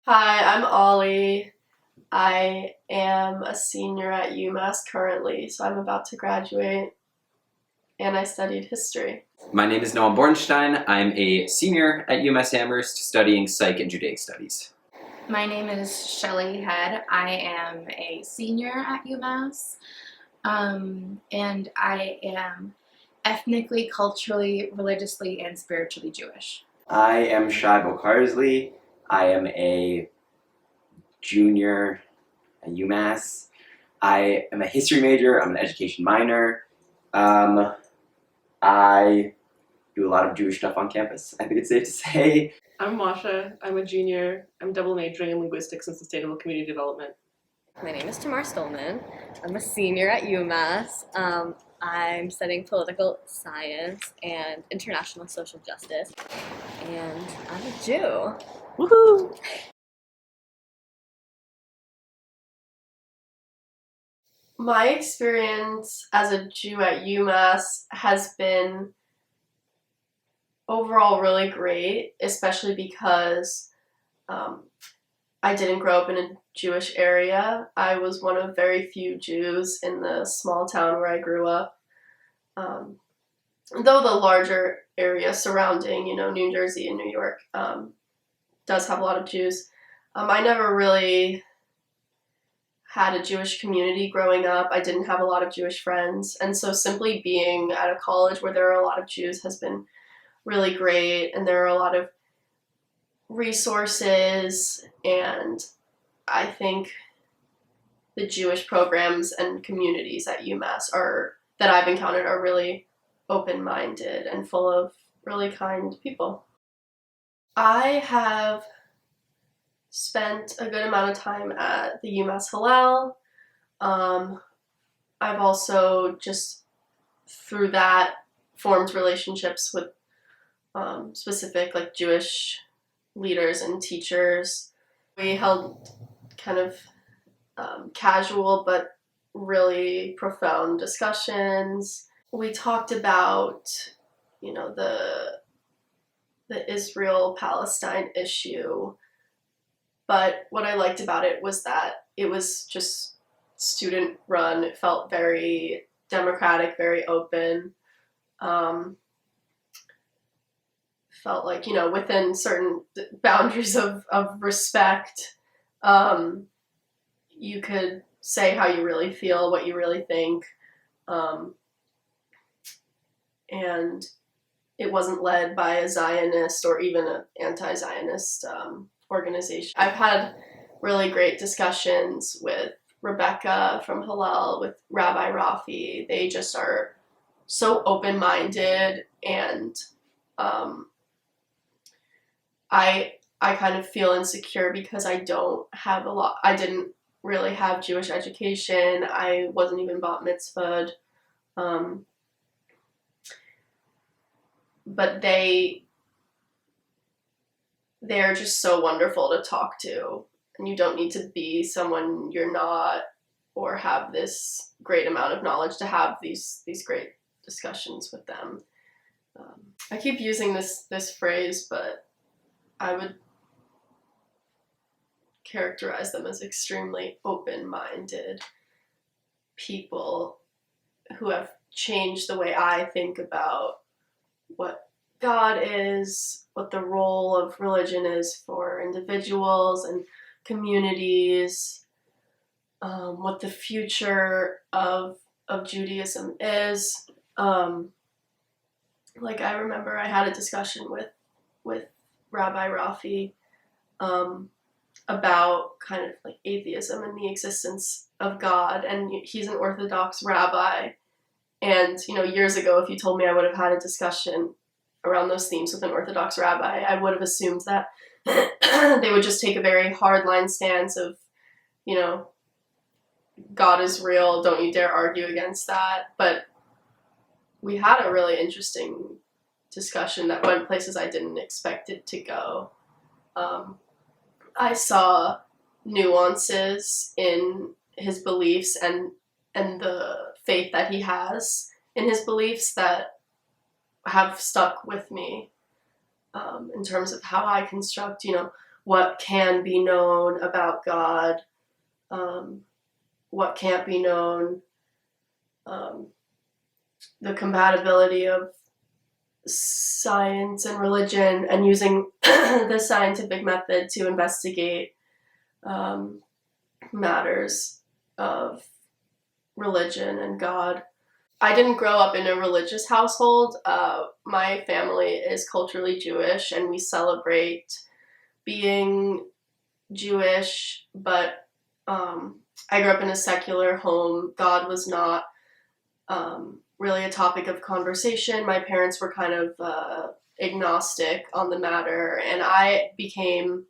Hi, I'm Ollie. I am a senior at UMass currently, so I'm about to graduate, and I studied history. My name is Noah Bornstein. I'm a senior at UMass Amherst studying Psych and Judaic Studies. My name is Shelly Head. I am a senior at UMass, and I am ethnically, culturally, religiously, and spiritually Jewish. I am Shai Bokarsley. I am a junior at UMass. I am a history major. I'm an education minor. I do a lot of Jewish stuff on campus, I think it's safe to say. I'm Masha. I'm a junior. I'm double majoring in linguistics and sustainable community development. My name is Tamar Stolman. I'm a senior at UMass. I'm studying political science and international social justice, and I'm a Jew. Woohoo! My experience as a Jew at UMass has been overall really great, especially because I didn't grow up in a Jewish area. I was one of very few Jews in the small town where I grew up. Though the larger area surrounding, New Jersey and New York does have a lot of Jews, I never really had a Jewish community growing up. I didn't have a lot of Jewish friends. And so simply being at a college where there are a lot of Jews has been really great, and there are a lot of resources, and I think the Jewish programs and communities at UMass that I've encountered are really open-minded and full of really kind people. I have spent a good amount of time at the UMass Hillel. I've also just through that formed relationships with specific Jewish leaders and teachers. We held kind of casual but really profound discussions. We talked about, the Israel-Palestine issue, but what I liked about it was that it was just student run. It felt very democratic, very open. Felt like, within certain boundaries of respect, you could say how you really feel, what you really think, and it wasn't led by a Zionist or even an anti-Zionist organization. I've had really great discussions with Rebecca from Hillel, with Rabbi Rafi. They just are so open-minded, and I kind of feel insecure because I didn't really have Jewish education. I wasn't even bat mitzvahed. But they're just so wonderful to talk to, and you don't need to be someone you're not or have this great amount of knowledge to have these great discussions with them. I keep using this phrase, but I would characterize them as extremely open-minded people who have changed the way I think about what God is, what the role of religion is for individuals and communities, what the future of Judaism is. I remember I had a discussion with Rabbi Rafi about kind of atheism and the existence of God, and he's an Orthodox rabbi. And, years ago, if you told me I would have had a discussion around those themes with an Orthodox rabbi, I would have assumed that they would just take a very hardline stance of, God is real, don't you dare argue against that. But we had a really interesting discussion that went places I didn't expect it to go. I saw nuances in his beliefs and the faith that he has in his beliefs that have stuck with me, in terms of how I construct, what can be known about God, what can't be known, the compatibility of science and religion, and using the scientific method to investigate matters of religion and God. I didn't grow up in a religious household. My family is culturally Jewish, and we celebrate being Jewish, but I grew up in a secular home. God was not really a topic of conversation. My parents were kind of agnostic on the matter, and I became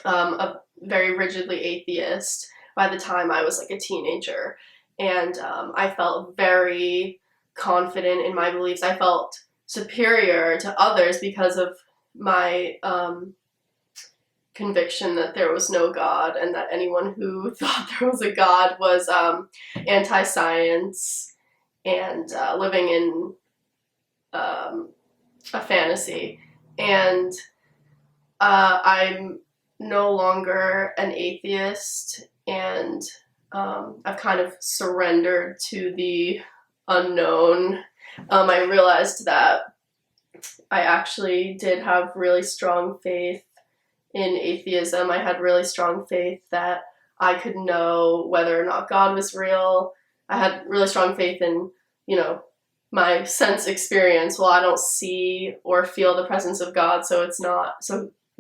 a very rigidly atheist by the time I was like a teenager. And I felt very confident in my beliefs. I felt superior to others because of my conviction that there was no God, and that anyone who thought there was a God was anti-science and living in a fantasy. And I'm no longer an atheist, and I've kind of surrendered to the unknown. I realized that I actually did have really strong faith in atheism. I had really strong faith that I could know whether or not God was real. I had really strong faith in, my sense experience. Well, I don't see or feel the presence of God, so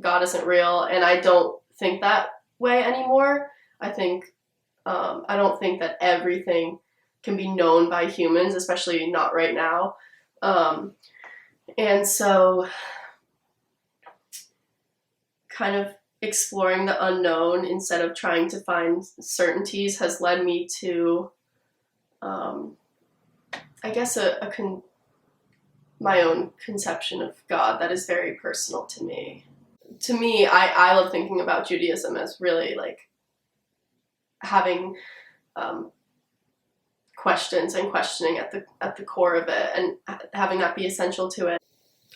God isn't real. And I don't think that way anymore. I don't think that everything can be known by humans, especially not right now. And so kind of exploring the unknown instead of trying to find certainties has led me to, I guess, my own conception of God that is very personal to me. To me, I love thinking about Judaism as really like having questions and questioning at the core of it, and having that be essential to it.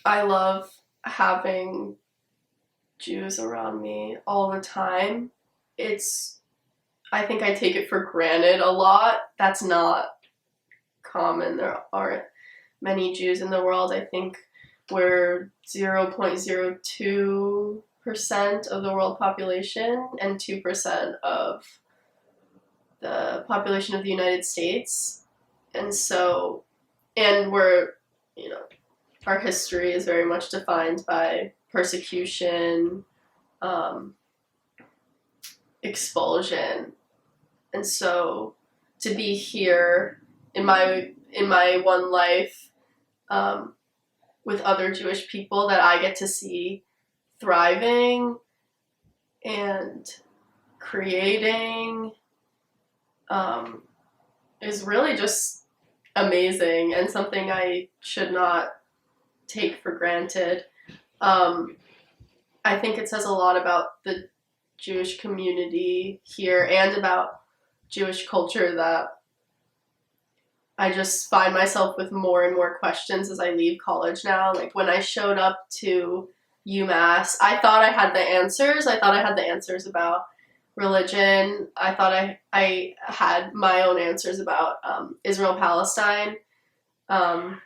I love having Jews around me all the time. I think I take it for granted a lot. That's not common. There aren't many Jews in the world. I think we're 0.02% of the world population and 2% of the population of the United States. And we're, our history is very much defined by persecution, expulsion. And so to be here in my one life with other Jewish people that I get to see thriving and creating is really just amazing, and something I should not take for granted. I think it says a lot about the Jewish community here and about Jewish culture that I just find myself with more and more questions as I leave college now. Like when I showed up to UMass, I thought I had the answers. I thought I had the answers about religion. I thought I had my own answers about Israel-Palestine. And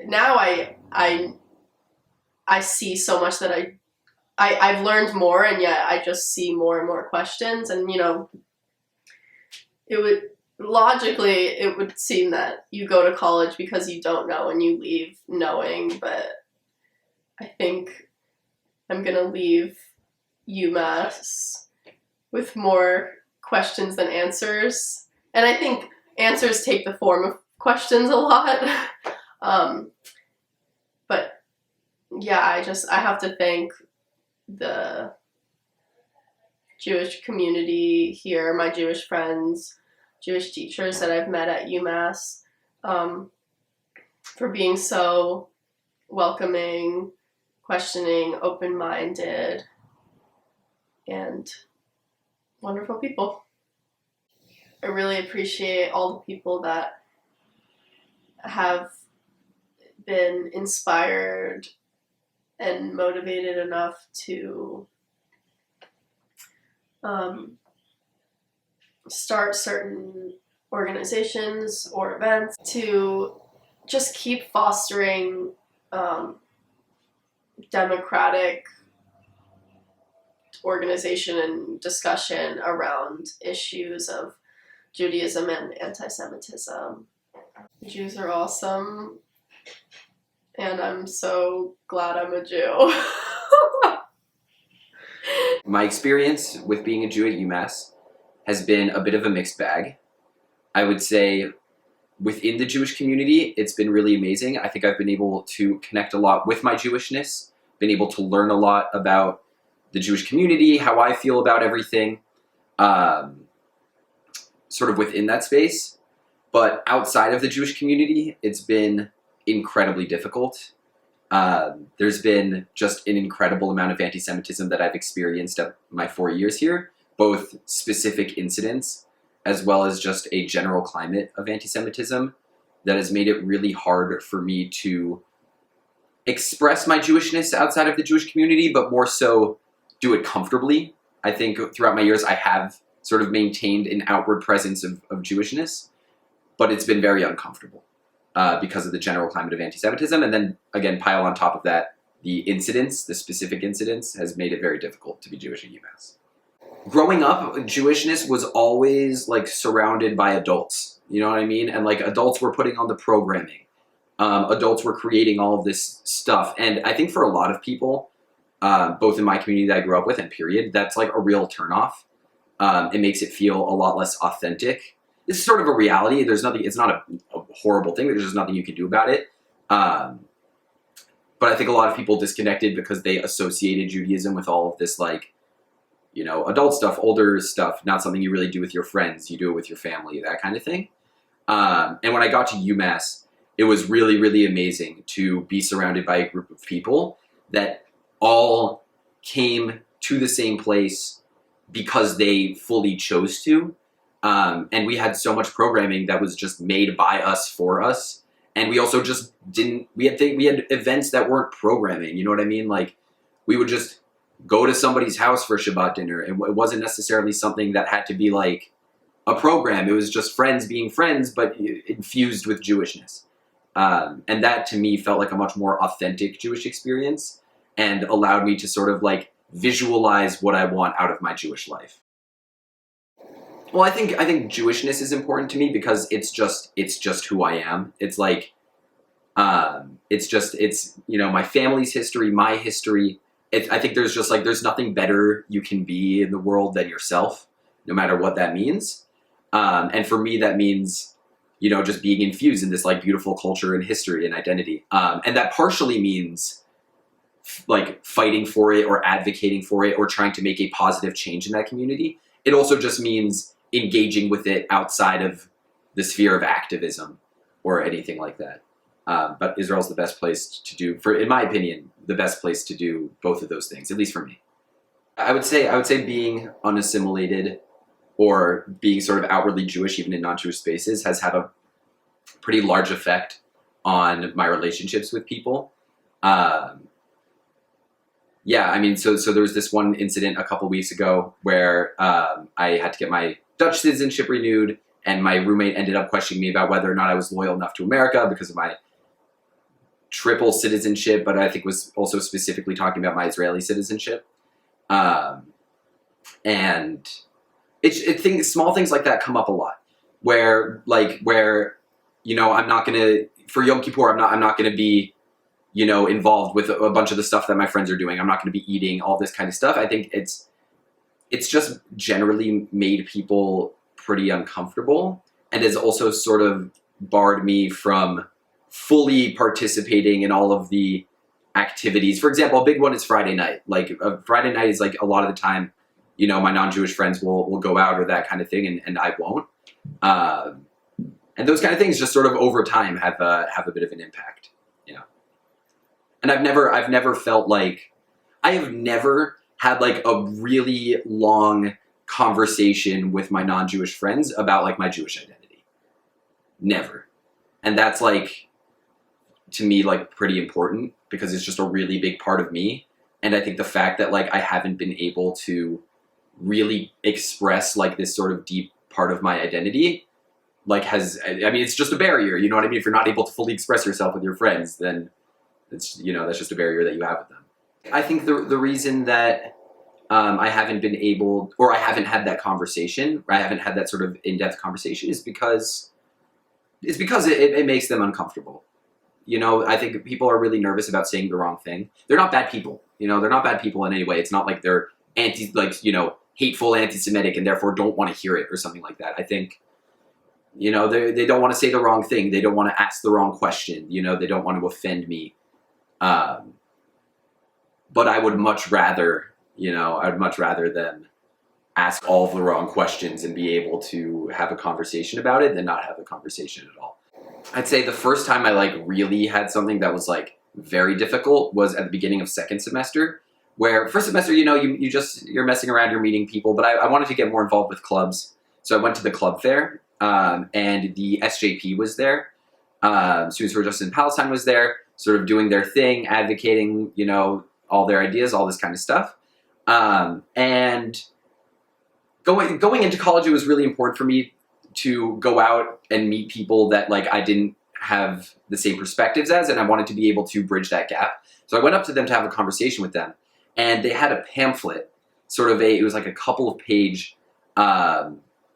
now I see so much that I've learned more, and yet I just see more and more questions. And it would seem that you go to college because you don't know and you leave knowing, but I think I'm gonna leave UMass with more questions than answers. And I think answers take the form of questions a lot. But yeah, I have to thank the Jewish community here, my Jewish friends, Jewish teachers that I've met at UMass, for being so welcoming, questioning, open-minded, and wonderful people. I really appreciate all the people that have been inspired and motivated enough to start certain organizations or events to just keep fostering democratic organization and discussion around issues of Judaism and anti-Semitism. Jews are awesome, and I'm so glad I'm a Jew. My experience with being a Jew at UMass has been a bit of a mixed bag. I would say within the Jewish community, it's been really amazing. I think I've been able to connect a lot with my Jewishness, been able to learn a lot about the Jewish community, how I feel about everything, sort of within that space. But outside of the Jewish community, it's been incredibly difficult. There's been just an incredible amount of anti-Semitism that I've experienced at my 4 years here, both specific incidents as well as just a general climate of anti-Semitism that has made it really hard for me to express my Jewishness outside of the Jewish community, but more so do it comfortably. I think throughout my years I have sort of maintained an outward presence of Jewishness, but it's been very uncomfortable because of the general climate of anti-Semitism. And then again, pile on top of that, the incidents, the specific incidents, has made it very difficult to be Jewish at UMass. Growing up, Jewishness was always like surrounded by adults, you know what I mean? And like adults were putting on the programming. Adults were creating all of this stuff. And I think for a lot of people, both in my community that I grew up with and period, that's like a real turnoff. It makes it feel a lot less authentic. This is sort of a reality. There's nothing, it's not a horrible thing. There's just nothing you can do about it. But I think a lot of people disconnected because they associated Judaism with all of this, like, you know, adult stuff, older stuff, not something you really do with your friends. You do it with your family, that kind of thing. And when I got to UMass, it was really, really amazing to be surrounded by a group of people that all came to the same place because they fully chose to. And we had so much programming that was just made by us for us. And we also just didn't, we had events that weren't programming, you know what I mean? Like, we would just go to somebody's house for Shabbat dinner, and it wasn't necessarily something that had to be like a program. It was just friends being friends, but infused with Jewishness. And that to me felt like a much more authentic Jewish experience and allowed me to sort of like visualize what I want out of my Jewish life. Well, I think Jewishness is important to me because it's just who I am. It's like, it's, you know, my family's history, my history. I think there's nothing better you can be in the world than yourself, no matter what that means. And for me, that means, you know, just being infused in this like beautiful culture and history and identity. And that partially means like fighting for it or advocating for it or trying to make a positive change in that community. It also just means engaging with it outside of the sphere of activism or anything like that. But Israel's the best place to do, in my opinion, the best place to do both of those things, at least for me. I would say being unassimilated or being sort of outwardly Jewish, even in non-Jewish spaces, has had a pretty large effect on my relationships with people. Yeah, I mean, so there was this one incident a couple weeks ago where I had to get my Dutch citizenship renewed, and my roommate ended up questioning me about whether or not I was loyal enough to America because of my triple citizenship, but I think was also specifically talking about my Israeli citizenship. And small things like that come up a lot, where, you know, I'm not gonna, for Yom Kippur, I'm not gonna be, you know, involved with a bunch of the stuff that my friends are doing. I'm not gonna be eating all this kind of stuff. I think it's just generally made people pretty uncomfortable and has also sort of barred me from fully participating in all of the activities. For example, a big one is Friday night. Like Friday night is like a lot of the time, you know, my non-Jewish friends will go out or that kind of thing, and I won't. And those kind of things just sort of over time have a bit of an impact, And I've never felt like, I have never had like a really long conversation with my non-Jewish friends about like my Jewish identity. Never. And that's like, to me, like pretty important because it's just a really big part of me. And I think the fact that like I haven't been able to really express like this sort of deep part of my identity like it's just a barrier, you know what I mean? If you're not able to fully express yourself with your friends, then it's, that's just a barrier that you have with them. I think the reason that I haven't been able, or I haven't had that conversation, or I haven't had that sort of in-depth conversation is because it makes them uncomfortable. I think people are really nervous about saying the wrong thing. They're not bad people, they're not bad people in any way. It's not like they're hateful, anti-Semitic, and therefore don't want to hear it or something like that. I think, they don't want to say the wrong thing. They don't want to ask the wrong question. They don't want to offend me. But I would much rather, them ask all of the wrong questions and be able to have a conversation about it than not have a conversation at all. I'd say the first time I like really had something that was like very difficult was at the beginning of second semester, where first semester, you're messing around, you're meeting people, but I wanted to get more involved with clubs. So I went to the club fair, and the SJP was there. Students for Justice in Palestine was there, sort of doing their thing, advocating, all their ideas, all this kind of stuff. And going into college, it was really important for me to go out and meet people that like I didn't have the same perspectives as, and I wanted to be able to bridge that gap. So I went up to them to have a conversation with them, and they had a pamphlet, it was like a couple of page,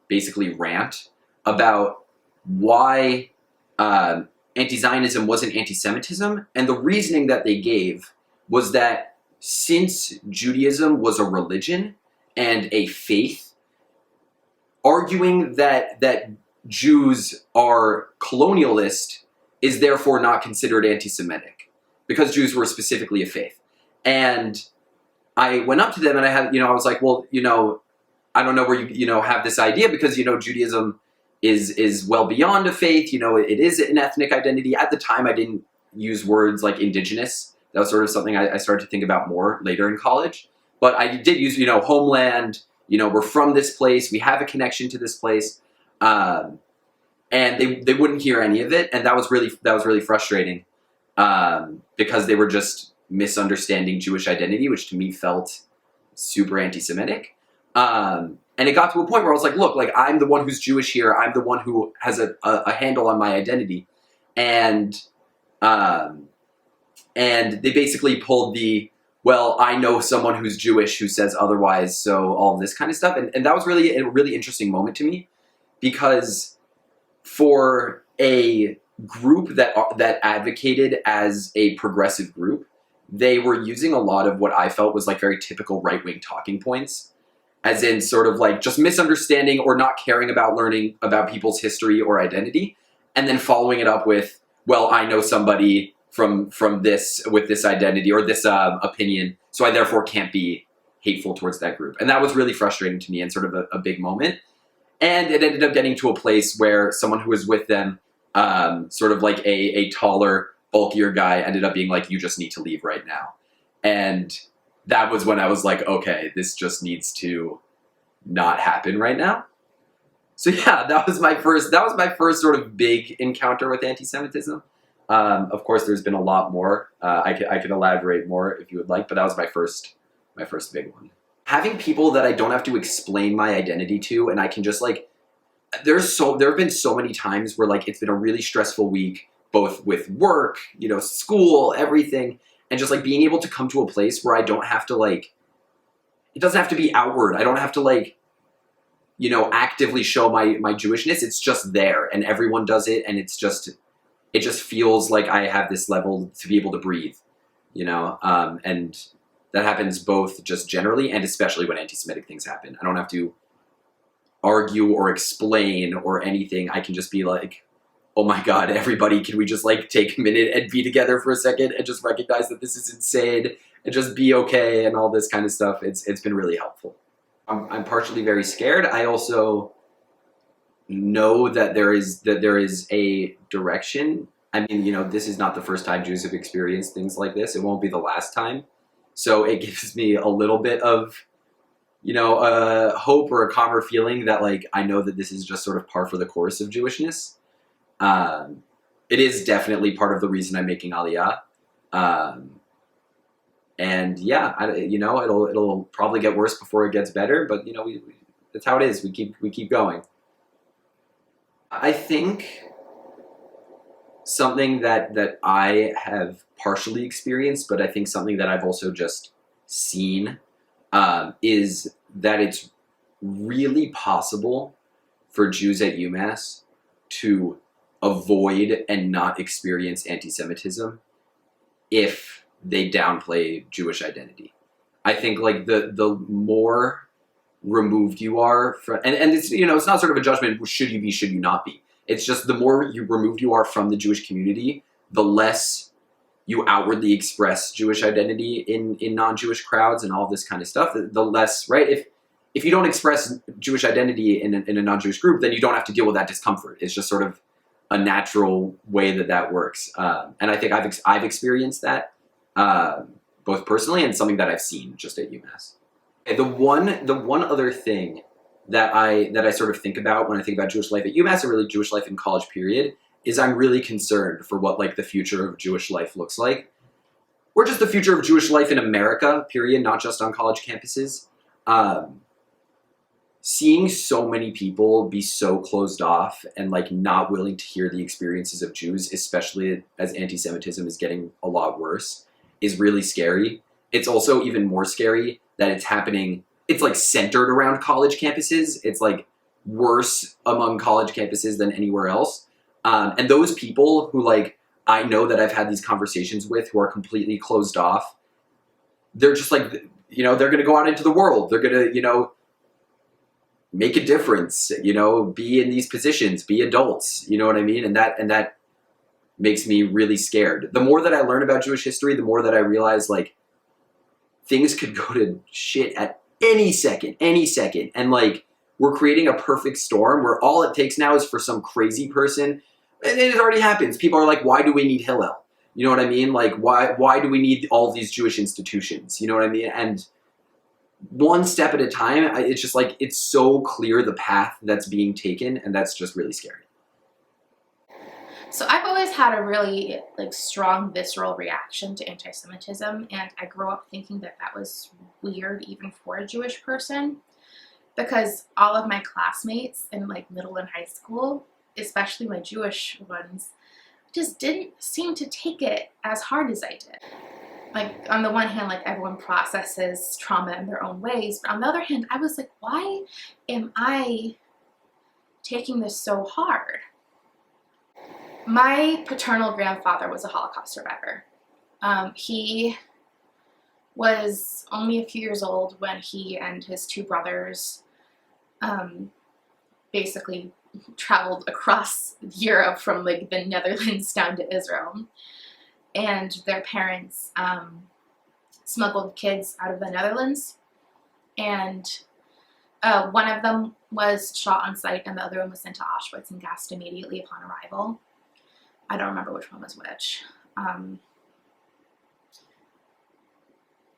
basically rant about why anti-Zionism wasn't anti-Semitism, and the reasoning that they gave was that since Judaism was a religion and a faith, arguing that Jews are colonialist is therefore not considered anti-Semitic because Jews were specifically a faith. And I went up to them and I had, I was like, well, I don't know where you have this idea because, Judaism is well beyond a faith, it is an ethnic identity. At the time, I didn't use words like indigenous. That was sort of something I started to think about more later in college. But I did use, homeland, we're from this place, we have a connection to this place. And they wouldn't hear any of it. And that was really frustrating because they were just misunderstanding Jewish identity, which to me felt super anti-Semitic. And it got to a point where I was like, look, like I'm the one who's Jewish here. I'm the one who has a handle on my identity. And they basically pulled well, I know someone who's Jewish who says otherwise, so all of this kind of stuff. And that was really a really interesting moment to me because for a group that advocated as a progressive group, they were using a lot of what I felt was like very typical right-wing talking points, as in sort of like just misunderstanding or not caring about learning about people's history or identity, and then following it up with, well, I know somebody from this with this identity or this opinion, so I therefore can't be hateful towards that group. And that was really frustrating to me and sort of a big moment. And it ended up getting to a place where someone who was with them, sort of like a taller, bulkier guy, ended up being like, you just need to leave right now. And that was when I was like, okay, this just needs to not happen right now. So yeah, that was my first sort of big encounter with anti-Semitism. Of course, there's been a lot more. I could elaborate more if you would like, but that was my first big one. Having people that I don't have to explain my identity to, and I can just like, there have been so many times where like it's been a really stressful week, both with work, school, everything, and just like being able to come to a place where I don't have to like, it doesn't have to be outward. I don't have to like, actively show my Jewishness. It's just there, and everyone does it, and it just feels like I have this level to be able to breathe, and that happens both just generally and especially when anti-Semitic things happen. I don't have to argue or explain or anything. I can just be like, oh my God, everybody, can we just like take a minute and be together for a second and just recognize that this is insane and just be okay and all this kind of stuff. It's been really helpful. I'm partially very scared. I also know that there is a direction. I mean, you know, this is not the first time Jews have experienced things like this. It won't be the last time. So it gives me a little bit of, you know, hope or a calmer feeling that, like, I know that this is just sort of par for the course of Jewishness. It is definitely part of the reason I'm making Aliyah. And yeah, you know, it'll probably get worse before it gets better, but you know, that's how it is. We keep going. I think something that I have partially experienced, but I think something that I've also just seen, is that it's really possible for Jews at UMass to avoid and not experience anti-Semitism if they downplay Jewish identity. I think like the more removed you are from, and it's, you know, it's not sort of a judgment, should you be, should you not be. It's just the more removed you are from the Jewish community, the less you outwardly express Jewish identity in non-Jewish crowds and all this kind of stuff, the less, right? If you don't express Jewish identity in a non-Jewish group, then you don't have to deal with that discomfort. It's just sort of a natural way that works. And I think I've experienced that, both personally and something that I've seen just at UMass. Okay, the one other thing that I sort of think about when I think about Jewish life at UMass and really Jewish life in college period is I'm really concerned for what like the future of Jewish life looks like, or just the future of Jewish life in America, period, not just on college campuses. Seeing so many people be so closed off and like not willing to hear the experiences of Jews, especially as anti-Semitism is getting a lot worse, is really scary. It's also even more scary that it's happening, it's like centered around college campuses. It's like worse among college campuses than anywhere else. And those people who like, I know that I've had these conversations with who are completely closed off, they're just like, you know, they're going to go out into the world. They're going to, you know, make a difference, you know, be in these positions, be adults, you know what I mean? And that makes me really scared. The more that I learn about Jewish history, the more that I realize like things could go to shit at any second. And like, we're creating a perfect storm where all it takes now is for some crazy person, and it already happens. People are like, why do we need Hillel? You know what I mean? Like, why do we need all these Jewish institutions? You know what I mean? And one step at a time, it's just like, it's so clear the path that's being taken, and that's just really scary. So I've always had a really like strong visceral reaction to anti-Semitism, and I grew up thinking that was weird even for a Jewish person, because all of my classmates in like middle and high school, especially my Jewish ones, just didn't seem to take it as hard as I did. Like, on the one hand, like, everyone processes trauma in their own ways, but on the other hand, I was like, why am I taking this so hard? My paternal grandfather was a Holocaust survivor. He was only a few years old when he and his two brothers basically traveled across Europe from like the Netherlands down to Israel. And their parents smuggled kids out of the Netherlands, and one of them was shot on sight and the other one was sent to Auschwitz and gassed immediately upon arrival. I don't remember which one was which.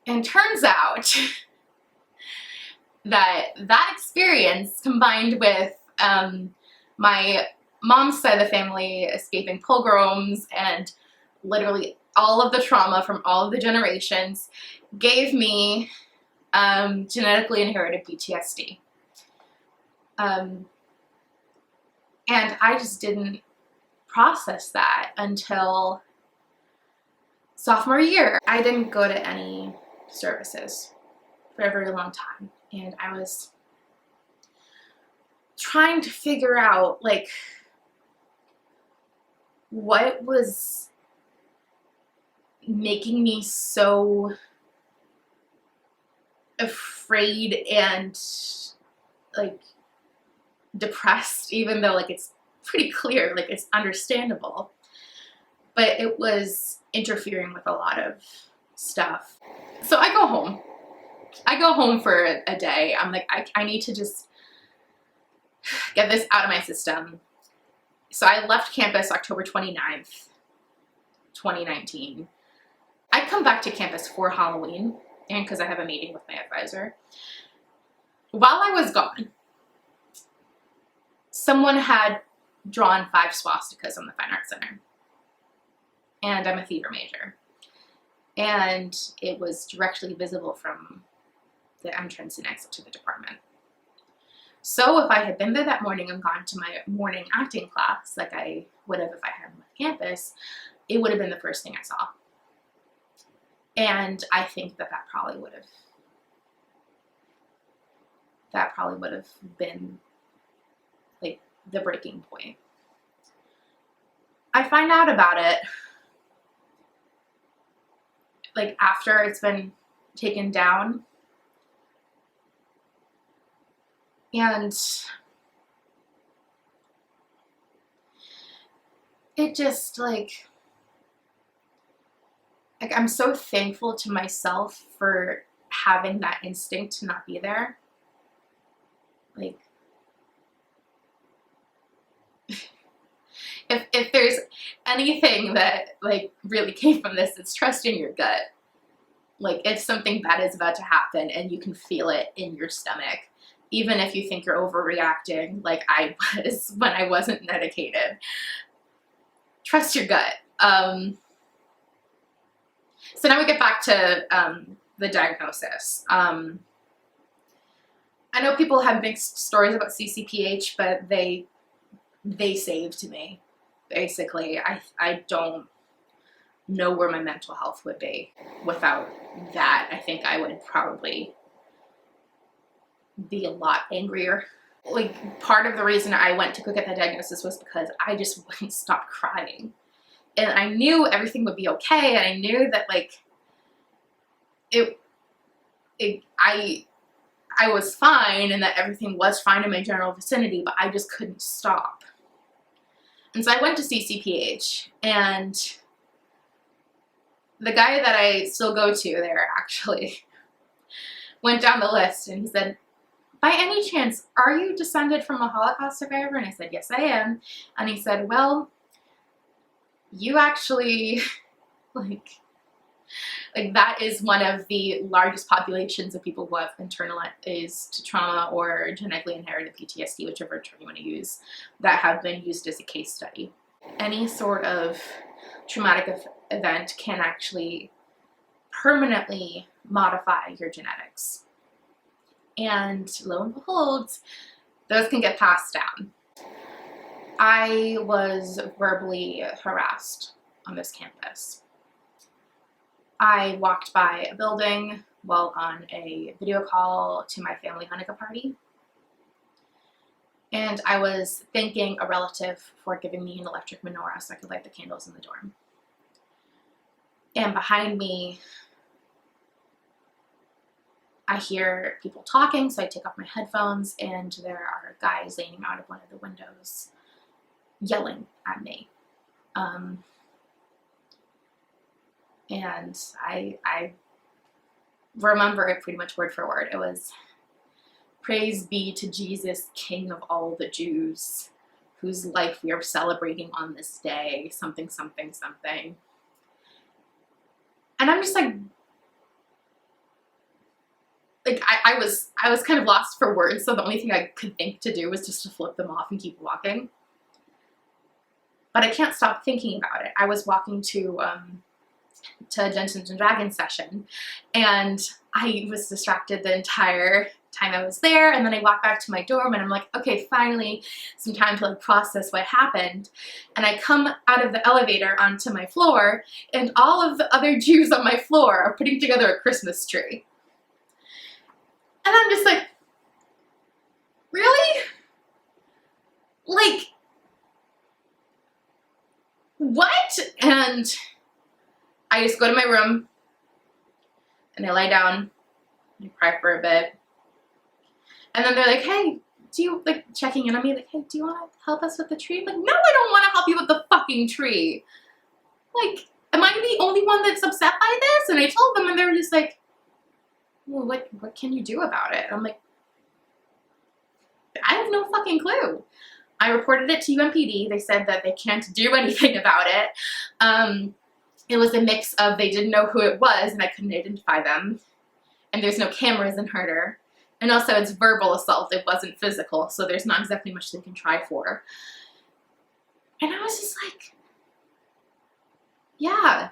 And turns out that experience combined with my mom's side of the family escaping pogroms and literally all of the trauma from all of the generations gave me genetically inherited PTSD. And I just didn't process that until sophomore year. I didn't go to any services for a very long time, and I was trying to figure out like what was making me so afraid and like depressed, even though like it's pretty clear, like it's understandable, but it was interfering with a lot of stuff. So I go home for a day. I'm like, I need to just get this out of my system. So I left campus October 29th, 2019. I come back to campus for Halloween and because I have a meeting with my advisor. While I was gone, someone had drawn 5 swastikas on the Fine Arts Center. And I'm a theater major. And it was directly visible from the entrance and exit to the department. So if I had been there that morning and gone to my morning acting class, like I would have if I hadn't left campus, it would have been the first thing I saw. And I think that probably would have been like the breaking point. I find out about it like after it's been taken down. And it just like I'm so thankful to myself for having that instinct to not be there. Like if there's anything that like really came from this, it's trust in your gut. Like if something bad is about to happen and you can feel it in your stomach, even if you think you're overreacting like I was when I wasn't medicated, trust your gut. So now we get back to the diagnosis. I know people have mixed stories about CCPH, but they saved me. Basically, I don't know where my mental health would be without that. I think I would probably be a lot angrier. Like part of the reason I went to go get that diagnosis was because I just wouldn't stop crying. And I knew everything would be okay, and I knew that like I was fine and that everything was fine in my general vicinity, but I just couldn't stop. And so I went to CCPH, and the guy that I still go to there actually went down the list and he said, by any chance, are you descended from a Holocaust survivor? And I said, yes, I am. And he said, well, you actually, like that is one of the largest populations of people who have internalized trauma or genetically inherited PTSD, whichever term you want to use, that have been used as a case study. Any sort of traumatic event can actually permanently modify your genetics. And lo and behold, those can get passed down. I was verbally harassed on this campus. I walked by a building while on a video call to my family Hanukkah party. And I was thanking a relative for giving me an electric menorah so I could light the candles in the dorm. And behind me, I hear people talking, so I take off my headphones, and there are guys leaning out of one of the windows yelling at me. And I remember it pretty much word for word. It was, praise be to Jesus, King of all the Jews, whose life we are celebrating on this day, something, something, something. And I'm just like I was kind of lost for words, so the only thing I could think to do was just to flip them off and keep walking. But I can't stop thinking about it. I was walking to Dungeons and Dragons session, and I was distracted the entire time I was there, and then I walked back to my dorm, and I'm like, okay, finally some time to like process what happened. And I come out of the elevator onto my floor, and all of the other Jews on my floor are putting together a Christmas tree. And I'm just like, really? Like, what? And I just go to my room and I lie down and I cry for a bit. And then they're like, hey, do you, like, checking in on me, like, hey, do you want to help us with the tree? I'm like, no, I don't want to help you with the fucking tree. Like, am I the only one that's upset by this? And I told them, and they were just like, well, what can you do about it? I'm like, I have no fucking clue. I reported it to UMPD. They said that they can't do anything about it. It was a mix of they didn't know who it was and I couldn't identify them. And there's no cameras in Herder. And also it's verbal assault. It wasn't physical, so there's not exactly much they can try for. And I was just like, yeah,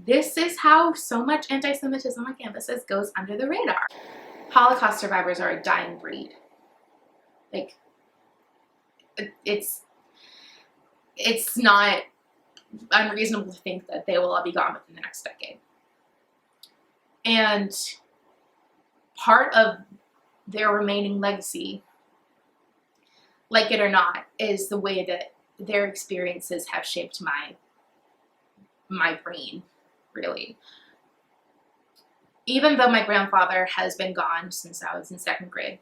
this is how so much anti-Semitism on campuses goes under the radar. Holocaust survivors are a dying breed. Like, it's not unreasonable to think that they will all be gone within the next decade. And part of their remaining legacy, like it or not, is the way that their experiences have shaped my brain, really. Even though my grandfather has been gone since I was in 2nd grade,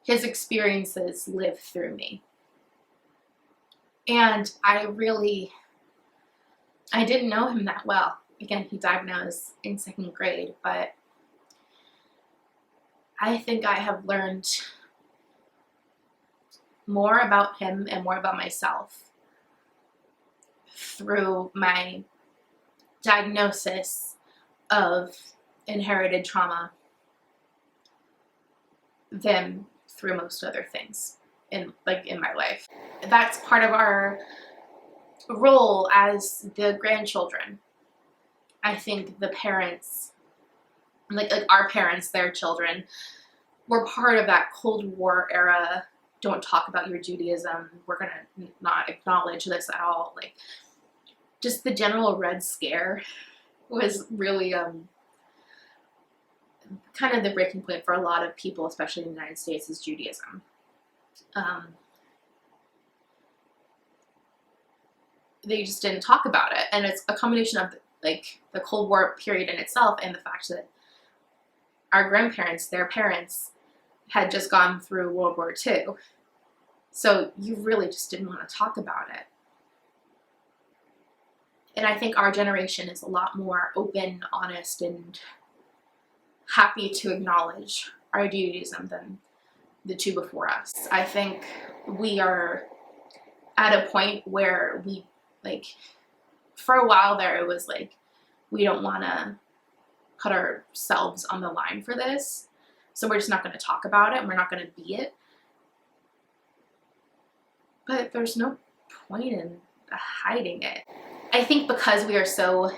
his experiences live through me. And I didn't know him that well. Again, he died when I was in 2nd grade, but I think I have learned more about him and more about myself through my diagnosis of inherited trauma than through most other things in my life. That's part of our role as the grandchildren. I think the parents, like our parents, their children, were part of that Cold War era. Don't talk about your Judaism. We're gonna not acknowledge this at all. Like, just the general Red Scare was really kind of the breaking point for a lot of people, especially in the United States, is Judaism. They just didn't talk about it, and it's a combination of like the Cold War period in itself and the fact that our grandparents, their parents, had just gone through World War II. So you really just didn't want to talk about it. And I think our generation is a lot more open, honest, and happy to acknowledge our Judaism than the two before us. I think we are at a point where we, like, for a while there, it was like, we don't want to put ourselves on the line for this, so we're just not going to talk about it, and we're not going to be it. But there's no point in hiding it. I think because we are so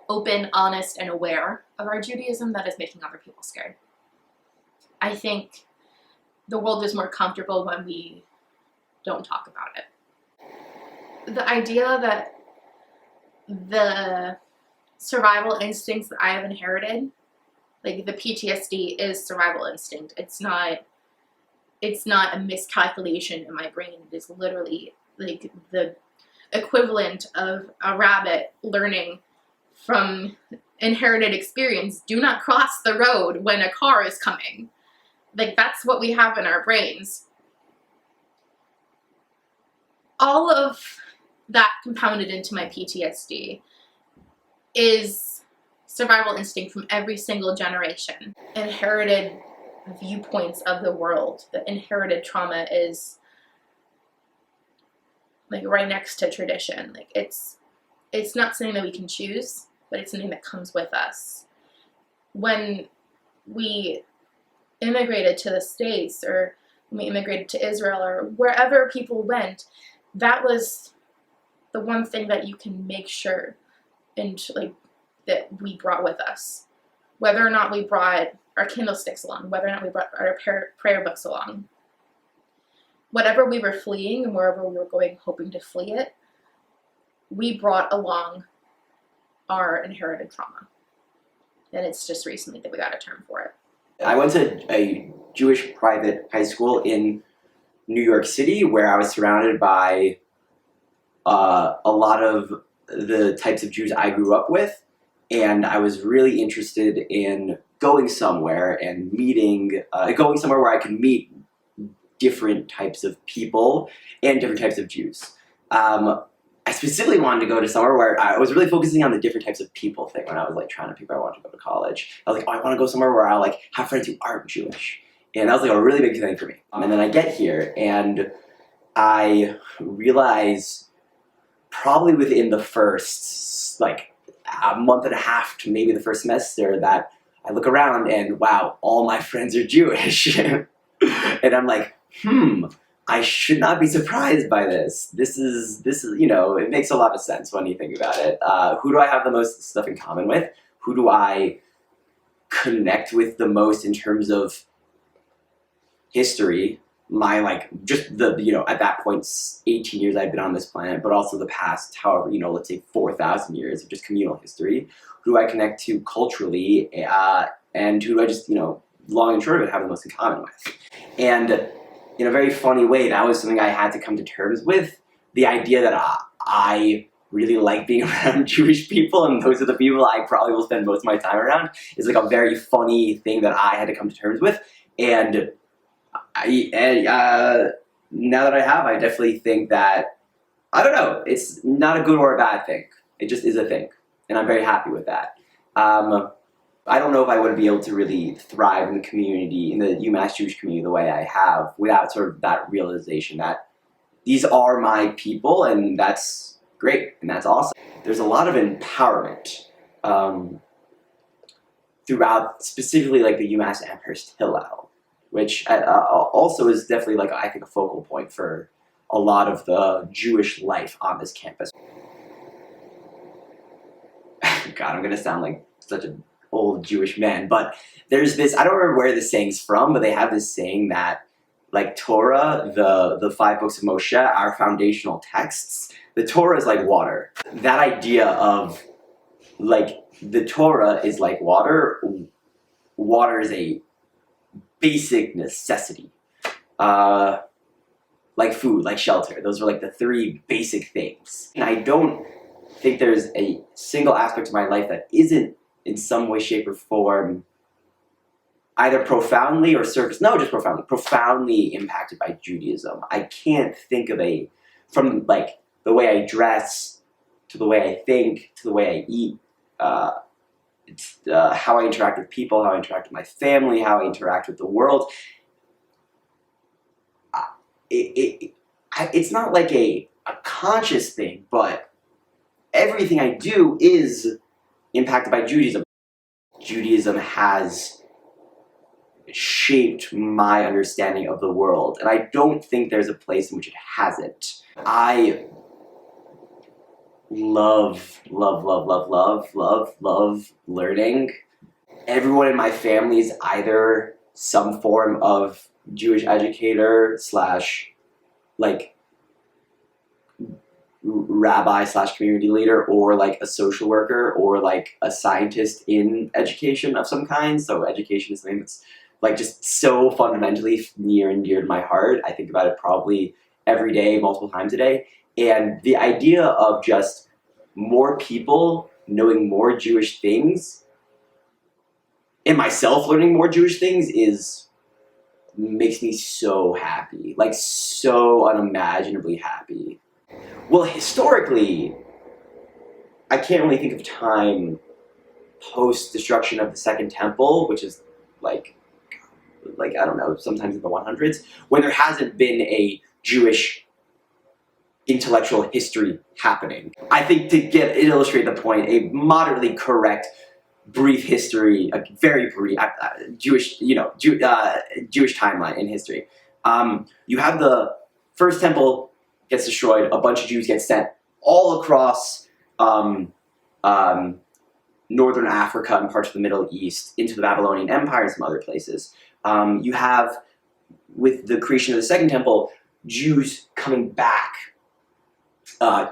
open, honest, and aware of our Judaism, that is making other people scared. I think the world is more comfortable when we don't talk about it. The idea that the survival instincts that I have inherited, like the PTSD, is survival instinct. It's not a miscalculation in my brain. It is literally like the equivalent of a rabbit learning from inherited experience, do not cross the road when a car is coming. Like, that's what we have in our brains. All of that compounded into my PTSD is survival instinct from every single generation. Inherited viewpoints of the world. The inherited trauma is like right next to tradition. Like, it's not something that we can choose, but it's something that comes with us. When we immigrated to the States, or when we immigrated to Israel, or wherever people went, that was the one thing that you can make sure that we brought with us. Whether or not we brought our candlesticks along, whether or not we brought our prayer books along. Whatever we were fleeing and wherever we were going hoping to flee it, we brought along our inherited trauma. And it's just recently that we got a term for it. I went to a Jewish private high school in New York City where I was surrounded by a lot of the types of Jews I grew up with, and I was really interested in going somewhere and going somewhere where I could meet different types of people and different types of Jews. I specifically wanted to go to somewhere where I was really focusing on the different types of people thing when I was like trying to pick where I wanted to go to college. I was like, oh, I want to go somewhere where I like have friends who aren't Jewish. And that was like a really big thing for me. And then I get here and I realize probably within the first like a month and a half to maybe the first semester that I look around and wow, all my friends are Jewish. And I'm like, I should not be surprised by this. This is, you know, it makes a lot of sense when you think about it. Who do I have the most stuff in common with? Who do I connect with the most in terms of history? My, like, just the, you know, at that point, 18 years I've been on this planet, but also the past, however, you know, let's say 4,000 years of just communal history. Who do I connect to culturally? And who do I just, you know, long and short of it, have the most in common with? And in a very funny way, that was something I had to come to terms with. The idea that I really like being around Jewish people, and those are the people I probably will spend most of my time around, is like a very funny thing that I had to come to terms with. And now that I have, I definitely think that, I don't know, it's not a good or a bad thing. It just is a thing. And I'm very happy with that. I don't know if I would be able to really thrive in the community, in the UMass Jewish community the way I have, without sort of that realization that these are my people, and that's great, and that's awesome. There's a lot of empowerment throughout, specifically like the UMass Amherst Hillel, which also is definitely, like, I think, a focal point for a lot of the Jewish life on this campus. God, I'm gonna sound like such an old Jewish man, but there's this, I don't remember where this saying's from, but they have this saying that, like, Torah, the 5 books of Moshe, our foundational texts, the Torah is like water. That idea of, like, the Torah is like water. Water is a basic necessity. Like food, like shelter. Those are like the 3 basic things. And I don't think there's a single aspect of my life that isn't in some way, shape, or form either profoundly or just profoundly impacted by Judaism. I can't think of from like the way I dress, to the way I think, to the way I eat, it's how I interact with people, how I interact with my family, how I interact with the world. It's not like a conscious thing, but everything I do is impacted by Judaism. Judaism has shaped my understanding of the world, and I don't think there's a place in which it hasn't. I love learning. Everyone in my family is either some form of Jewish educator / like rabbi / community leader, or like a social worker, or like a scientist in education of some kind. So education is something that's like just so fundamentally near and dear to my heart. I think about it probably every day, multiple times a day. And the idea of just more people knowing more Jewish things, and myself learning more Jewish things, makes me so happy, like so unimaginably happy. Well, historically, I can't really think of time post-destruction of the Second Temple, which is like I don't know, sometimes in the 100s, when there hasn't been a Jewish intellectual history happening. I think to illustrate the point, a moderately correct brief history, a very brief Jewish timeline in history. You have the first temple gets destroyed, a bunch of Jews get sent all across northern Africa and parts of the Middle East into the Babylonian Empire and some other places. You have, with the creation of the Second Temple, Jews coming back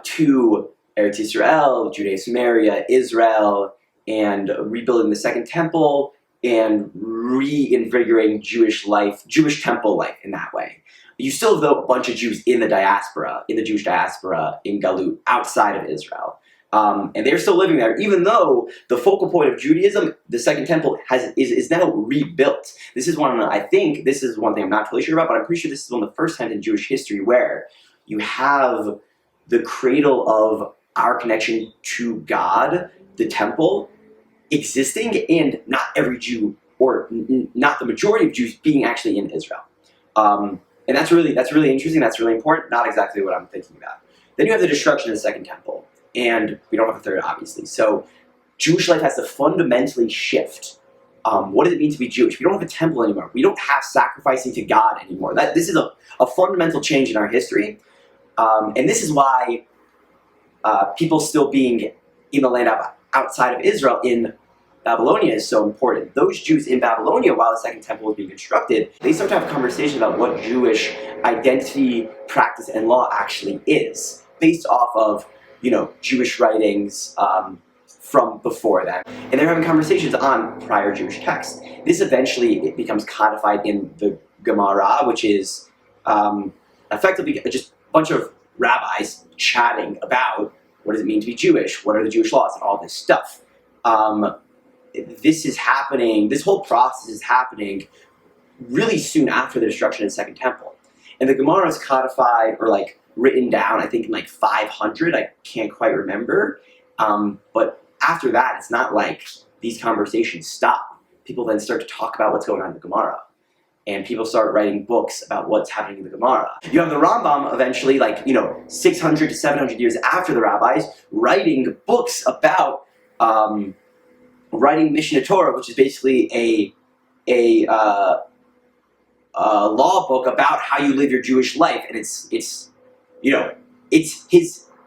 to Eretz Yisrael, Judea, Samaria, Israel, and rebuilding the Second Temple and reinvigorating Jewish life, Jewish temple life in that way. You still have a bunch of Jews in the diaspora, in the Jewish diaspora in Galut, outside of Israel. And they're still living there, even though the focal point of Judaism, the Second Temple, is now rebuilt. This is I think this is one thing I'm not totally sure about, but I'm pretty sure this is one of the first times in Jewish history where you have the cradle of our connection to God, the temple, existing, and not every Jew or not the majority of Jews being actually in Israel. And that's really interesting. That's really important. Not exactly what I'm thinking about. Then you have the destruction of the Second Temple, and we don't have a third, obviously. So Jewish life has to fundamentally shift. What does it mean to be Jewish? We don't have a temple anymore. We don't have sacrificing to God anymore. This is a fundamental change in our history, and this is why people still being in the land outside of Israel in Babylonia is so important. Those Jews in Babylonia, while the Second Temple was being constructed, they start to have a conversation about what Jewish identity, practice, and law actually is, based off of, Jewish writings from before then. And they're having conversations on prior Jewish texts. This eventually becomes codified in the Gemara, which is effectively just a bunch of rabbis chatting about what does it mean to be Jewish, what are the Jewish laws, and all this stuff. This is happening, this whole process is happening really soon after the destruction of the Second Temple. And the Gemara is codified, or written down, I think in 500, I can't quite remember. But after that, it's not like these conversations stop. People then start to talk about what's going on in the Gemara. And people start writing books about what's happening in the Gemara. You have the Rambam eventually, 600 to 700 years after the rabbis, writing books about, writing Mishneh Torah, which is basically a law book about how you live your Jewish life. And it's his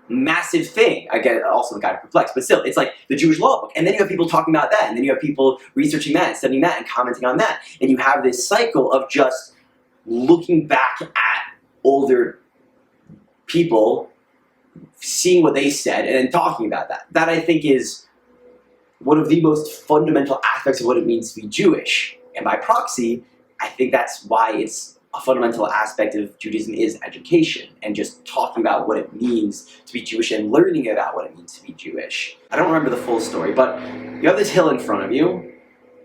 massive thing. I get also kind of perplexed, but still, it's like the Jewish law book. And then you have people talking about that, and then you have people researching that, and studying that, and commenting on that. And you have this cycle of just looking back at older people, seeing what they said, and then talking about that. That, I think, is one of the most fundamental aspects of what it means to be Jewish. And by proxy, I think that's why it's a fundamental aspect of Judaism is education, and just talking about what it means to be Jewish and learning about what it means to be Jewish. I don't remember the full story, but you have this hill in front of you,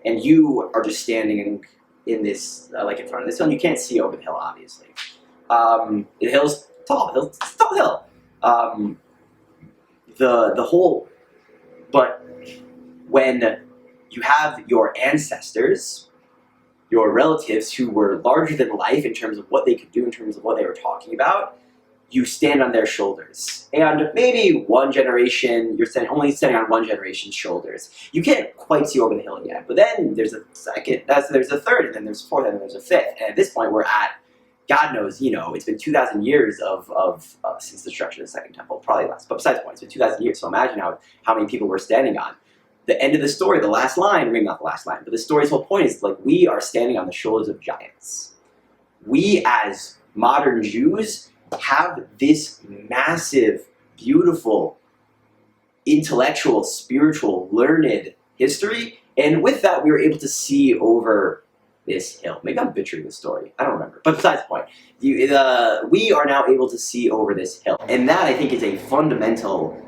and you are just standing in this, in front of this hill, and you can't see over the hill, obviously. The hill's tall. It's a tall hill. The whole, but when you have your ancestors, your relatives who were larger than life in terms of what they could do, in terms of what they were talking about, you stand on their shoulders. And maybe one generation, you're only standing on one generation's shoulders. You can't quite see over the hill yet, but then there's a second, there's a third, and then there's a fourth, and then there's a fifth. And at this point, we're at, God knows, it's been 2,000 years since the destruction of the Second Temple, probably less. But besides the point, it's been 2,000 years, so imagine how many people we're standing on. The end of the story, the last line, maybe not the last line, but the story's whole point is we are standing on the shoulders of giants. We, as modern Jews, have this massive, beautiful, intellectual, spiritual, learned history, and with that, we were able to see over this hill. Maybe I'm butchering the story. I don't remember. But besides the point, we are now able to see over this hill, and that, I think, is a fundamental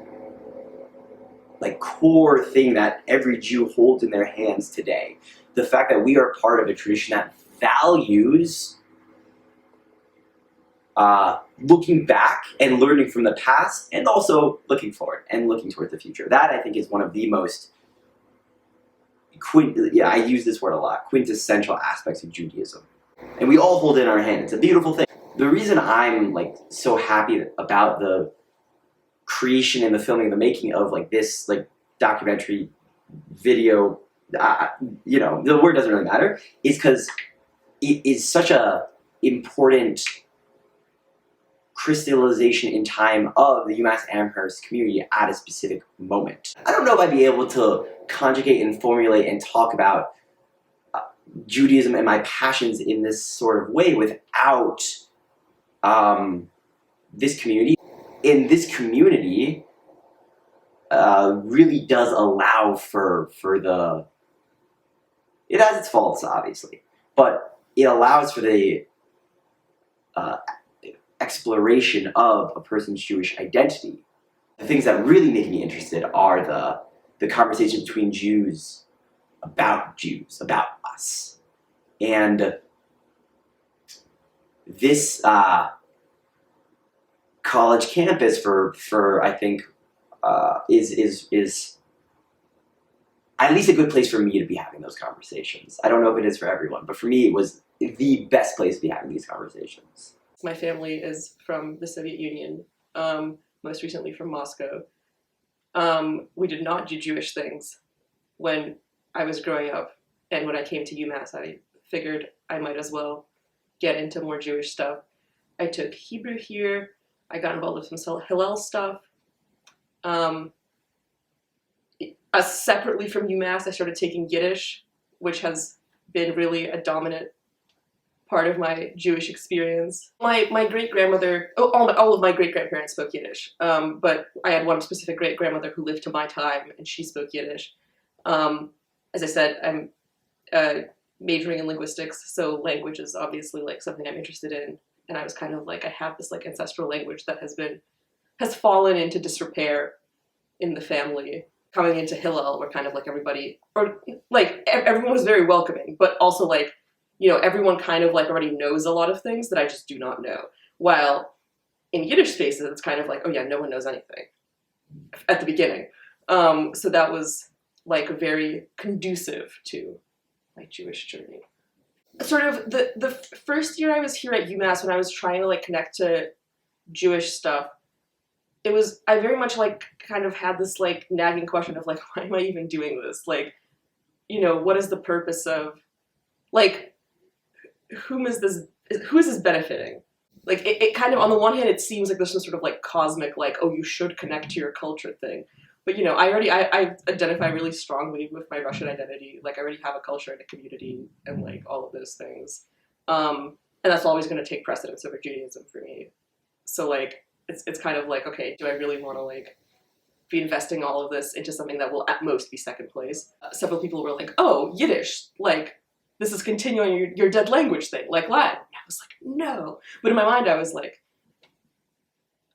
core thing that every Jew holds in their hands today. The fact that we are part of a tradition that values looking back and learning from the past, and also looking forward and looking towards the future. That, I think, is one of the most, I use this word a lot, quintessential aspects of Judaism. And we all hold it in our hand. It's a beautiful thing. The reason I'm so happy about the creation and the filming, the making of this documentary video, the word doesn't really matter, is because it is such a important crystallization in time of the UMass Amherst community at a specific moment. I don't know if I'd be able to conjugate and formulate and talk about Judaism and my passions in this sort of way without this community. In this community, really does allow for the, it has its faults, obviously, but it allows for the exploration of a person's Jewish identity. The things that really make me interested are the conversation between Jews, about us. And this college campus for I think is at least a good place for me to be having those conversations. I don't know if it is for everyone, but for me, it was the best place to be having these conversations. My family is from the Soviet Union, most recently from Moscow. We did not do Jewish things when I was growing up, and when I came to UMass, I figured I might as well get into more Jewish stuff. I took Hebrew here. I got involved with some Hillel stuff. Separately from UMass, I started taking Yiddish, which has been really a dominant part of my Jewish experience. My great-grandmother, all of my great-grandparents spoke Yiddish, but I had one specific great-grandmother who lived to my time, and she spoke Yiddish. As I said, I'm majoring in linguistics, so language is obviously like something I'm interested in, and I was kind of like, I have this like ancestral language that has fallen into disrepair in the family. Coming into Hillel, where kind of like everybody, or like everyone was very welcoming, but also like, you know, everyone kind of like already knows a lot of things that I just do not know. While in Yiddish spaces, it's kind of like, oh yeah, no one knows anything at the beginning. So that was like very conducive to my Jewish journey. Sort of the first year I was here at UMass, when I was trying to like connect to Jewish stuff, I very much like kind of had this like nagging question of like, why am I even doing this? Like, you know, what is the purpose of, like, who is this benefiting? Like, it kind of, on the one hand, it seems like there's some sort of like cosmic, like, oh, you should connect to your culture thing. But, you know, I identify really strongly with my Russian identity. Like, I already have a culture and a community and like all of those things. And that's always going to take precedence over Judaism for me. So like, it's kind of like, okay, do I really want to like be investing all of this into something that will at most be second place? Several people were like, oh, Yiddish, like this is continuing your dead language thing, like Latin. And I was like, no. But in my mind, I was like,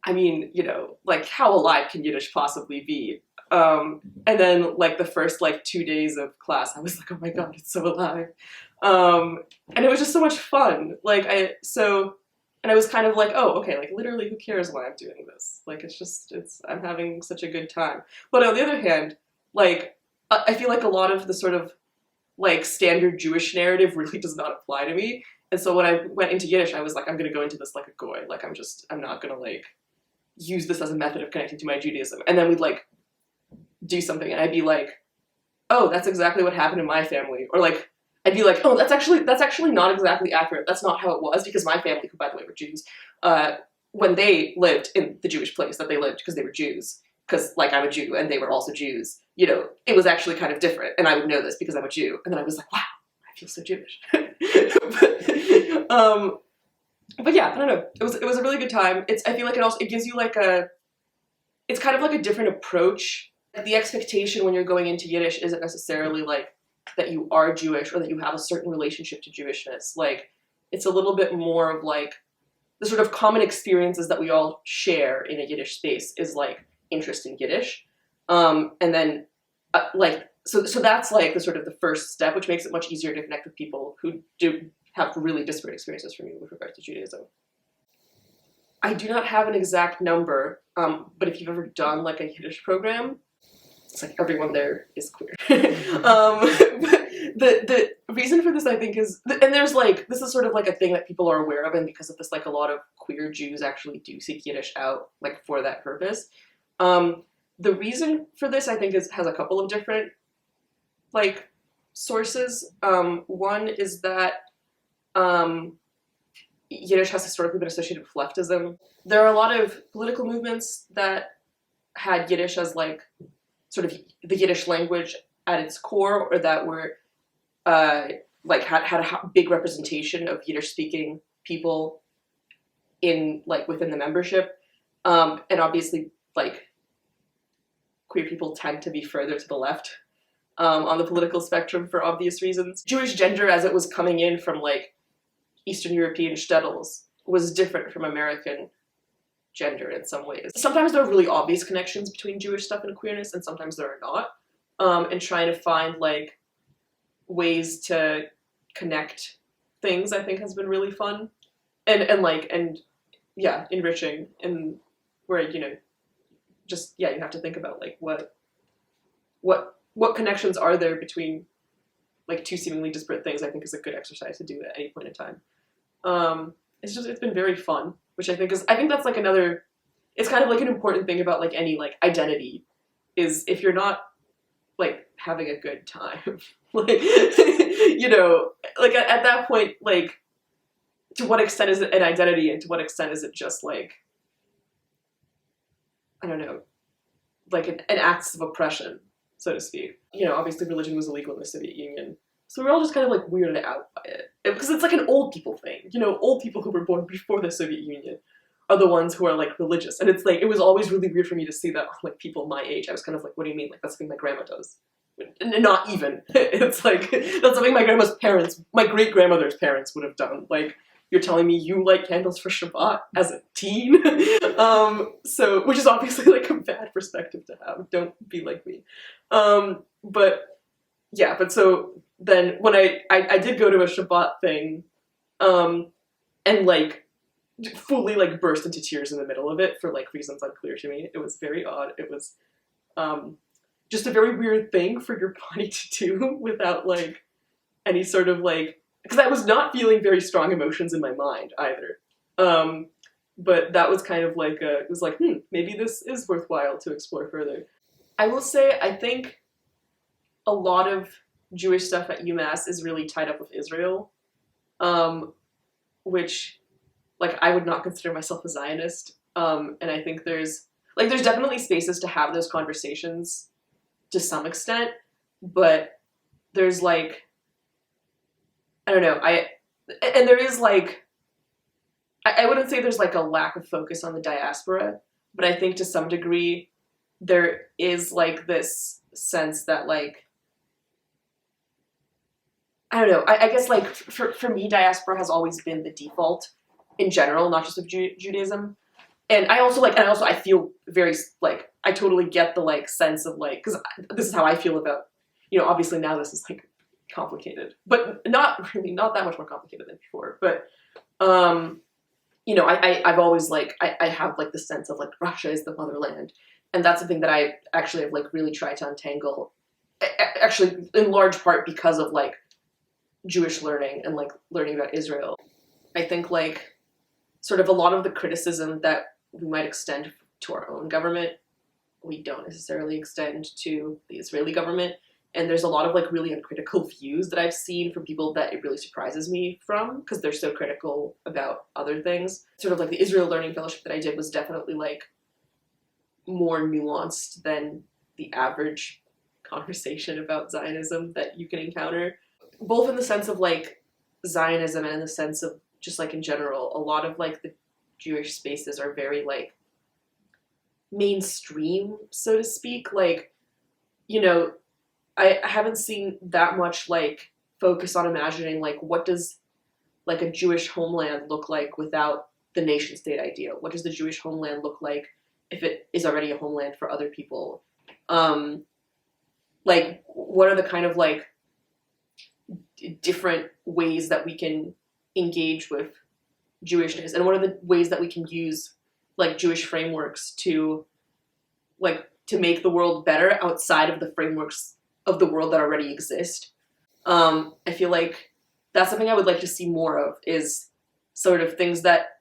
I mean, you know, like how alive can Yiddish possibly be? And then like the first like 2 days of class, I was like, oh my God, it's so alive. And it was just so much fun. And I was kind of like, oh, okay, like literally who cares why I'm doing this? Like I'm having such a good time. But on the other hand, like, I feel like a lot of the sort of like standard Jewish narrative really does not apply to me. And so when I went into Yiddish, I was like, I'm gonna go into this like a goy. Like I'm not gonna like use this as a method of connecting to my Judaism. And then we'd like do something and I'd be like, oh, that's exactly what happened in my family. Or like, I'd be like, oh, that's actually not exactly accurate. That's not how it was, because my family, who by the way were Jews, when they lived in the Jewish place that they lived, because they were Jews, because like I'm a Jew and they were also Jews, you know, it was actually kind of different, and I would know this because I'm a Jew. And then I was like, wow, I feel so Jewish. But yeah, I don't know. It was a really good time. I feel like it gives you like it's kind of like a different approach. Like the expectation when you're going into Yiddish isn't necessarily like that you are Jewish or that you have a certain relationship to Jewishness. Like, it's a little bit more of like the sort of common experiences that we all share in a Yiddish space is like interest in Yiddish. And then so that's like the sort of the first step, which makes it much easier to connect with people who do have really disparate experiences from you with regards to Judaism. I do not have an exact number, but if you've ever done like a Yiddish program, it's like everyone there is queer. The reason for this, I think, is, and there's like, this is sort of like a thing that people are aware of, and because of this, like a lot of queer Jews actually do seek Yiddish out, like for that purpose. The reason for this, I think, has a couple of different like sources. One is that Yiddish has historically been associated with leftism. There are a lot of political movements that had Yiddish as like sort of the Yiddish language at its core, or that were like had a big representation of Yiddish speaking people in like within the membership. And obviously like queer people tend to be further to the left on the political spectrum for obvious reasons. Jewish gender as it was coming in from like Eastern European shtetls was different from American gender in some ways. Sometimes there are really obvious connections between Jewish stuff and queerness, and sometimes there are not. And trying to find like ways to connect things, I think, has been really fun and yeah, enriching, and where, you know, just, yeah, you have to think about like what what connections are there between like two seemingly disparate things, I think is a good exercise to do at any point in time. It's been very fun, which I think that's like another, it's kind of like an important thing about like any like identity, is if you're not like having a good time, like, you know, like at that point, like, to what extent is it an identity, and to what extent is it just like, I don't know, like an acts of oppression, so to speak. You know, obviously religion was illegal in the Soviet Union, so we're all just kind of like weirded out by it. Because it's like an old people thing. You know, old people who were born before the Soviet Union are the ones who are like religious. And it's like, it was always really weird for me to see that like people my age. I was kind of like, what do you mean? Like, that's something my grandma does. And not even. It's like, that's something my grandma's parents, my great-grandmother's parents would have done. Like, you're telling me you light candles for Shabbat as a teen? So, which is obviously like a bad perspective to have. Don't be like me. But yeah, but so then when I did go to a Shabbat thing, and like fully like burst into tears in the middle of it for like reasons unclear to me. It was very odd. It was just a very weird thing for your body to do without like any sort of like, because I was not feeling very strong emotions in my mind either. But that was kind of like it was like, maybe this is worthwhile to explore further. I will say, I think a lot of Jewish stuff at UMass is really tied up with Israel, which, like, I would not consider myself a Zionist. And I think there's definitely spaces to have those conversations to some extent, but there's like, I don't know, and there is like, I wouldn't say there's like a lack of focus on the diaspora, but I think to some degree there is like this sense that like, I don't know, I guess like for me, diaspora has always been the default in general, not just of Judaism. And I feel very like, I totally get the like sense of like, because this is how I feel about, you know, obviously now this is like complicated, but not that much more complicated than before. But, you know, I've always like, I have like the sense of like Russia is the motherland. And that's something that I actually have like really tried to untangle, actually in large part because of like Jewish learning and like learning about Israel. I think like sort of a lot of the criticism that we might extend to our own government, we don't necessarily extend to the Israeli government. And there's a lot of like really uncritical views that I've seen from people that it really surprises me from, because they're so critical about other things. Sort of like the Israel Learning Fellowship that I did was definitely like more nuanced than the average conversation about Zionism that you can encounter. Both in the sense of like Zionism and in the sense of just like in general, a lot of like the Jewish spaces are very like mainstream, so to speak. Like, you know, I haven't seen that much like focus on imagining like what does like a Jewish homeland look like without the nation state idea? What does the Jewish homeland look like if it is already a homeland for other people? Like what are the kind of like different ways that we can engage with Jewishness, and what are the ways that we can use like Jewish frameworks to make the world better outside of the frameworks of the world that already exist? I feel like that's something I would like to see more of, is sort of things that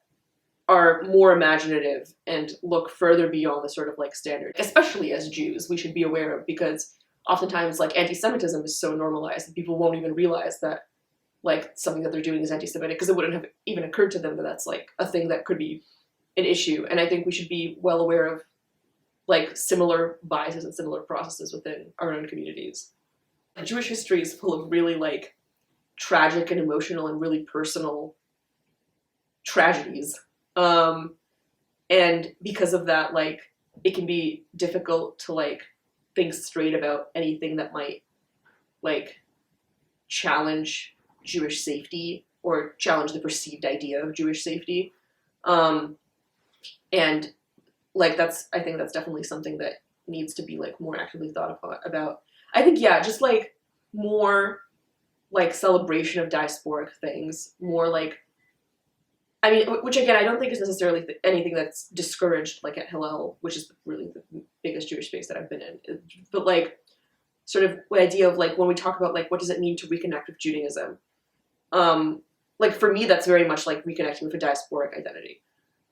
are more imaginative and look further beyond the sort of like standard, especially as Jews, we should be aware of, because oftentimes like anti-Semitism is so normalized that people won't even realize that like something that they're doing is anti-Semitic, because it wouldn't have even occurred to them that that's like a thing that could be an issue. And I think we should be well aware of like similar biases and similar processes within our own communities. Jewish history is full of really like tragic and emotional and really personal tragedies. And because of that, like it can be difficult to like think straight about anything that might like challenge Jewish safety or challenge the perceived idea of Jewish safety. And like I think that's definitely something that needs to be like more actively thought about. I think, yeah, just like more like celebration of diasporic things, more like, I mean, which again, I don't think is necessarily anything that's discouraged like at Hillel, which is really the biggest Jewish space that I've been in. But like sort of idea of like when we talk about like what does it mean to reconnect with Judaism, like for me that's very much like reconnecting with a diasporic identity,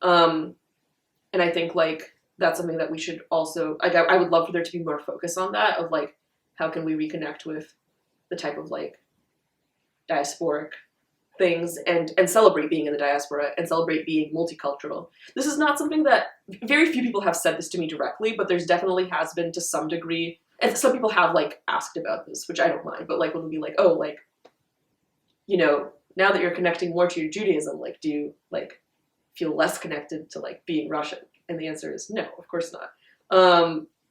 and I think like that's something that we should also like I would love for there to be more focus on that of like how can we reconnect with the type of like diasporic things and celebrate being in the diaspora and celebrate being multicultural. This is not something that very few people have said this to me directly, but there's definitely has been to some degree, and some people have like asked about this, which I don't mind, but like when it'll be like, oh, like, you know, now that you're connecting more to your Judaism, like do you like feel less connected to like being Russian? And the answer is no, of course not.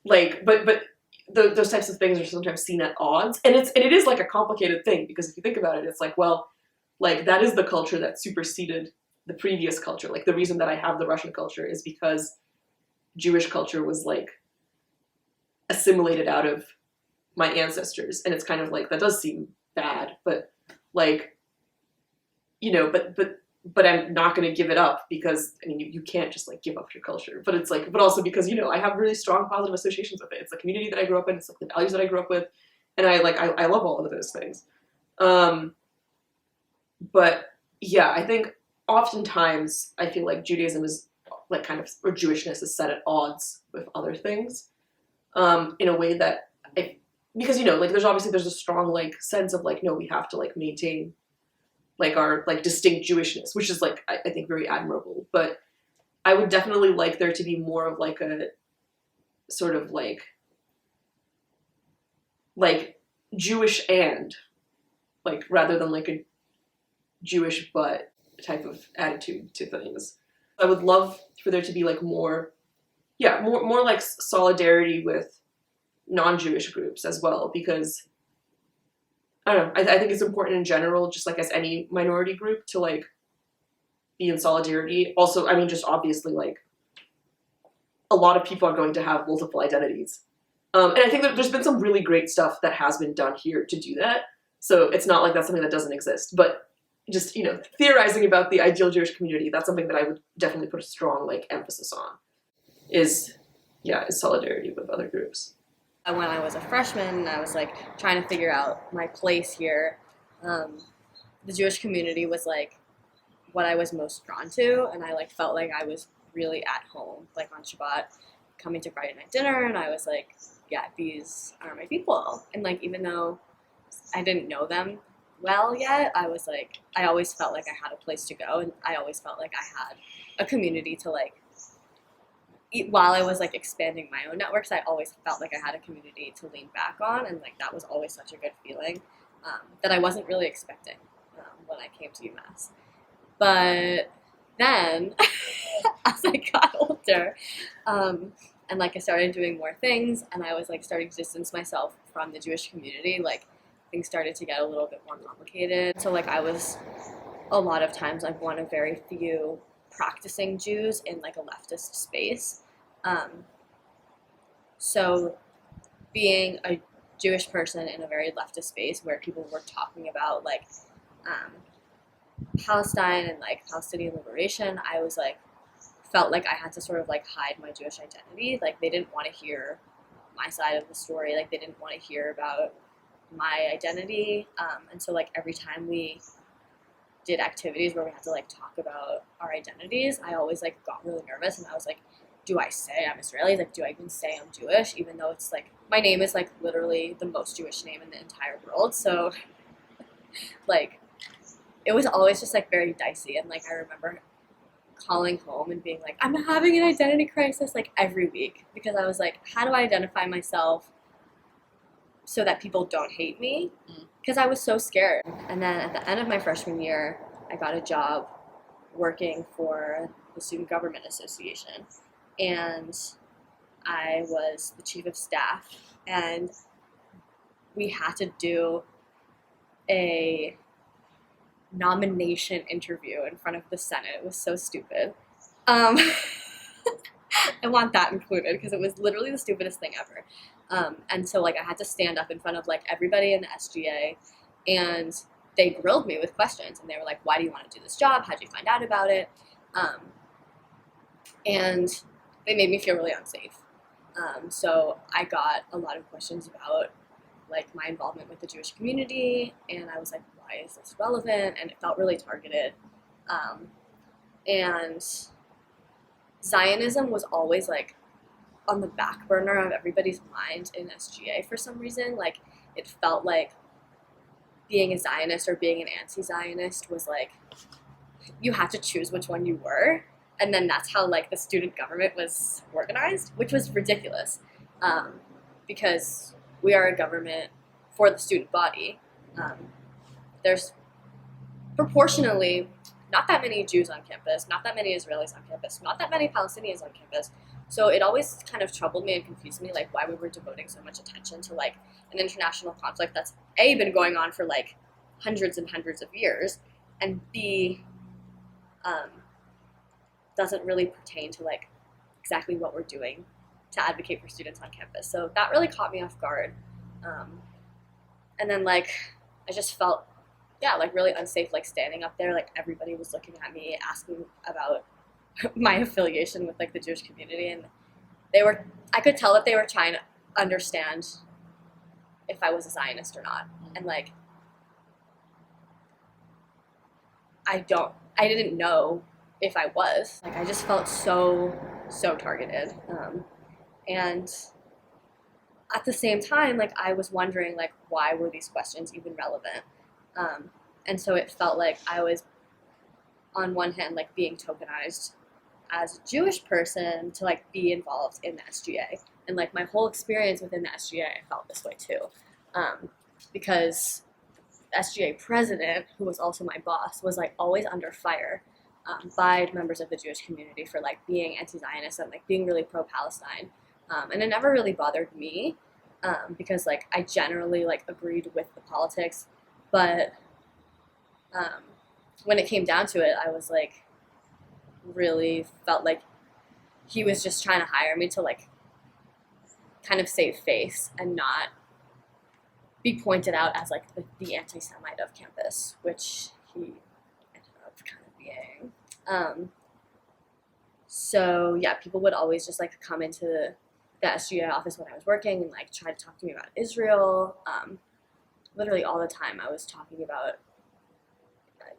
Like but those types of things are sometimes seen at odds, and it is like a complicated thing, because if you think about it, it's like, well, like that is the culture that superseded the previous culture. Like the reason that I have the Russian culture is because Jewish culture was like assimilated out of my ancestors, and it's kind of like that does seem bad, but like, you know, but I'm not going to give it up, because I mean you can't just like give up your culture, but it's like, but also because, you know, I have really strong positive associations with it. It's the community that I grew up in, it's like the values that I grew up with, and I love all of those things. But yeah, I think oftentimes I feel like Judaism is like kind of, or Jewishness is set at odds with other things, in a way that because, you know, like there's a strong like sense of like, no, we have to like maintain like our like distinct Jewishness, which is like I think very admirable. But I would definitely like there to be more of like a sort of like Jewish and like, rather than like a Jewish but type of attitude to things. I would love for there to be like more like solidarity with non-Jewish groups as well, because I don't know, I think it's important in general, just like as any minority group, to like be in solidarity. Also, I mean, just obviously like a lot of people are going to have multiple identities. And I think that there's been some really great stuff that has been done here to do that. So it's not like that's something that doesn't exist, but just, you know, theorizing about the ideal Jewish community, that's something that I would definitely put a strong like emphasis on, is solidarity with other groups. When I was a freshman, I was like trying to figure out my place here. The Jewish community was like what I was most drawn to, and I like felt like I was really at home, like on Shabbat, coming to Friday night dinner, and I was like, yeah, these are my people. And like, even though I didn't know them well yet, I was like, I always felt like I had a place to go, and I always felt like I had a community to like, while I was like expanding my own networks, I always felt like I had a community to lean back on, and like that was always such a good feeling that I wasn't really expecting when I came to UMass. But then, as I got older, and like I started doing more things, and I was like starting to distance myself from the Jewish community, like things started to get a little bit more complicated. So like I was, a lot of times, like one of very few practicing Jews in like a leftist space. So being a Jewish person in a very leftist space where people were talking about like Palestine and like Palestinian liberation, I was like, felt like I had to sort of like hide my Jewish identity. Like they didn't want to hear my side of the story. Like they didn't want to hear about my identity. And so like every time we did activities where we had to like talk about our identities, I always like got really nervous, and I was like, do I say I'm Israeli? Like, do I even say I'm Jewish? Even though it's like, my name is like literally the most Jewish name in the entire world. So like, it was always just like very dicey. And like, I remember calling home and being like, I'm having an identity crisis like every week, because I was like, how do I identify myself so that people don't hate me? Because I was so scared. And then at the end of my freshman year, I got a job working for the Student Government Association, and I was the chief of staff, and we had to do a nomination interview in front of the Senate. It was so stupid. I want that included, because it was literally the stupidest thing ever. And so like I had to stand up in front of like everybody in the SGA, and they grilled me with questions, and they were like, why do you want to do this job? How'd you find out about it? And they made me feel really unsafe. So I got a lot of questions about like my involvement with the Jewish community, and I was like, why is this relevant? And it felt really targeted. And Zionism was always like on the back burner of everybody's mind in SGA for some reason. Like it felt like being a Zionist or being an anti-Zionist was like you had to choose which one you were, and then that's how like the student government was organized, which was ridiculous, because we are a government for the student body. There's proportionally not that many Jews on campus, not that many Israelis on campus, not that many Palestinians on campus. So it always kind of troubled me and confused me, like why we were devoting so much attention to like an international conflict that's A, been going on for like hundreds and hundreds of years, and B, doesn't really pertain to like exactly what we're doing to advocate for students on campus. So that really caught me off guard. And then like I just felt, yeah, like really unsafe, like standing up there, like everybody was looking at me, asking about my affiliation with like the Jewish community, and I could tell that they were trying to understand if I was a Zionist or not. And like I didn't know if I was. Like I just felt so targeted. And at the same time, like I was wondering like why were these questions even relevant? And so it felt like I was on one hand like being tokenized as a Jewish person to like be involved in the SGA, and like my whole experience within the SGA I felt this way too, because the SGA president, who was also my boss, was like always under fire by members of the Jewish community for like being anti-Zionist and like being really pro-Palestine, and it never really bothered me because like I generally like agreed with the politics, but when it came down to it, I was like really felt like he was just trying to hire me to like kind of save face and not be pointed out as like the anti-Semite of campus, which he ended up kind of being. So yeah, people would always just like come into the SGA office when I was working and like try to talk to me about Israel. Literally all the time I was talking about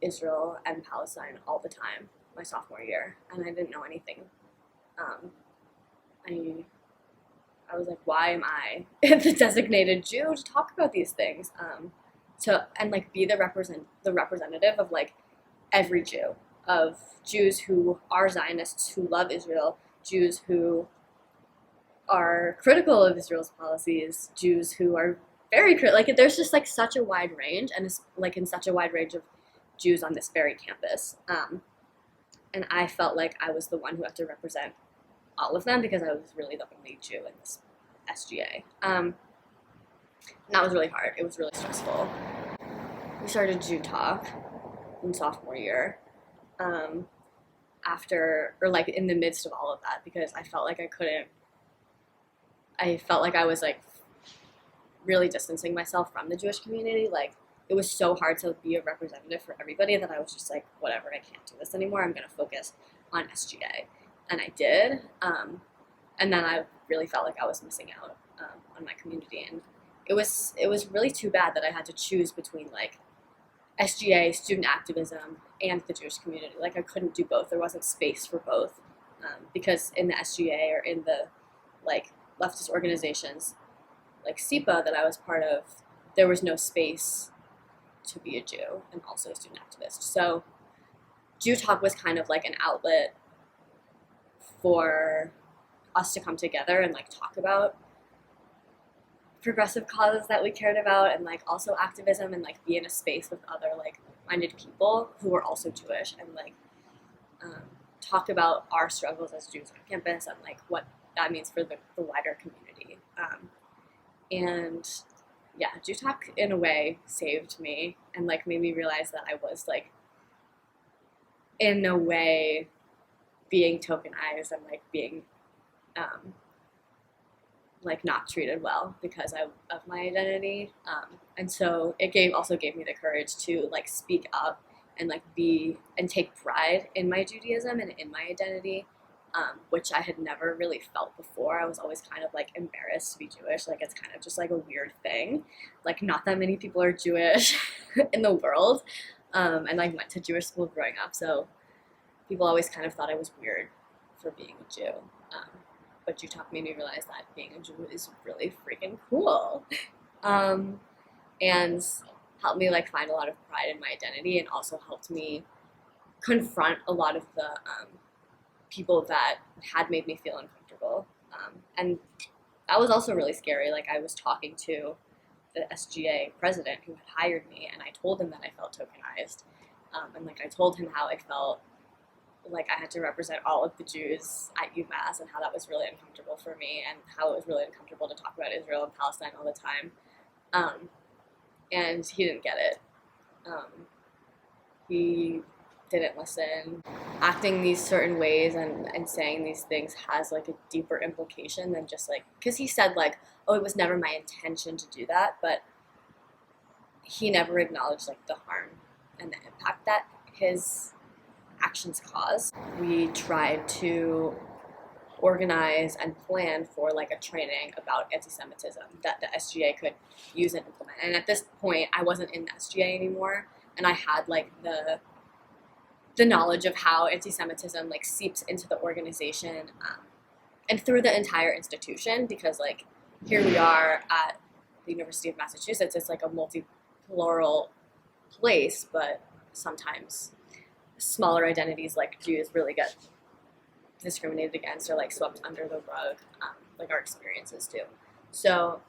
Israel and Palestine all the time my sophomore year, and I didn't know anything. I was like, why am I the designated Jew to talk about these things? And like be the representative of like every Jew, of Jews who are Zionists, who love Israel, Jews who are critical of Israel's policies, Jews who are very critical. Like there's just like such a wide range, and it's like in such a wide range of Jews on this very campus. And I felt like I was the one who had to represent all of them because I was really the only Jew in this SGA. And that was really hard. It was really stressful. We started Jew Talk in sophomore year after, or like in the midst of all of that, because I felt like I was like really distancing myself from the Jewish community. Like it was so hard to be a representative for everybody that I was just like, whatever, I can't do this anymore. I'm going to focus on SGA. And I did. And then I really felt like I was missing out on my community. And it was really too bad that I had to choose between like SGA, student activism, and the Jewish community. Like I couldn't do both. There wasn't space for both because in the SGA or in the like leftist organizations like SIPA that I was part of, there was no space to be a Jew and also a student activist. So Jew Talk was kind of like an outlet for us to come together and like talk about progressive causes that we cared about, and like also activism, and like be in a space with other like minded people who were also Jewish, and like talk about our struggles as Jews on campus and like what that means for the wider community. And yeah, Jew Talk in a way saved me and like made me realize that I was like in a way being tokenized and like being like not treated well because of my identity. And so it also gave me the courage to like speak up and like be and take pride in my Judaism and in my identity, which I had never really felt before. I was always kind of like embarrassed to be Jewish. Like it's kind of just like a weird thing. Like not that many people are Jewish in the world. And I went to Jewish school growing up, so people always kind of thought I was weird for being a Jew. But Jew Talk made me realize that being a Jew is really freaking cool. And helped me like find a lot of pride in my identity, and also helped me confront a lot of the people that had made me feel uncomfortable. And that was also really scary. Like I was talking to the SGA president who had hired me, and I told him that I felt tokenized. And like I told him how I felt like I had to represent all of the Jews at UMass, and how that was really uncomfortable for me, and how it was really uncomfortable to talk about Israel and Palestine all the time. And he didn't get it. He didn't listen. Acting these certain ways and saying these things has like a deeper implication than just like, because he said like, oh, it was never my intention to do that, but he never acknowledged like the harm and the impact that his actions cause. We tried to organize and plan for like a training about anti-Semitism that the SGA could use and implement. And at this point, I wasn't in the SGA anymore, and I had like the knowledge of how anti-Semitism like seeps into the organization and through the entire institution, because like here we are at the University of Massachusetts. It's like a multi-plural place, but sometimes smaller identities like Jews really get discriminated against or like swept under the rug, like our experiences do. So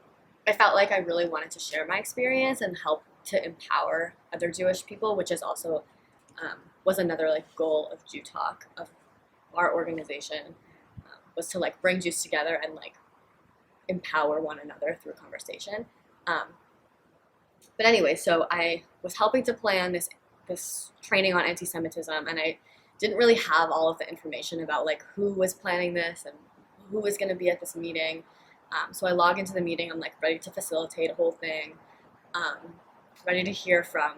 I felt like I really wanted to share my experience and help to empower other Jewish people, which is also was another like goal of Jew Talk, of our organization, was to like bring Jews together and like empower one another through conversation. But anyway, so I was helping to plan this training on anti-Semitism, and I didn't really have all of the information about like who was planning this and who was going to be at this meeting. So I log into the meeting, I'm like ready to facilitate a whole thing, ready to hear from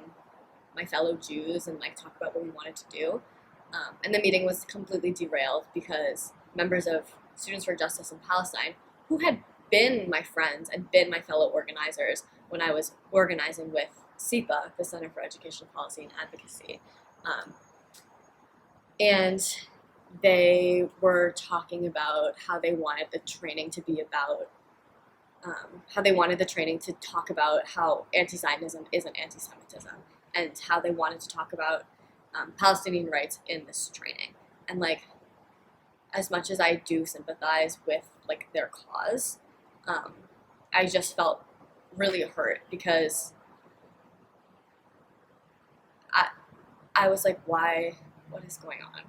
my fellow Jews and like talk about what we wanted to do. And the meeting was completely derailed because members of Students for Justice in Palestine, who had been my friends and been my fellow organizers when I was organizing with CEPA, the Center for Education Policy and Advocacy, and they were talking about how they wanted the training to be about, how they wanted the training to talk about how anti-Zionism isn't anti-Semitism, and how they wanted to talk about Palestinian rights in this training. And like, as much as I do sympathize with like their cause, I just felt really hurt because I was like, why? What is going on?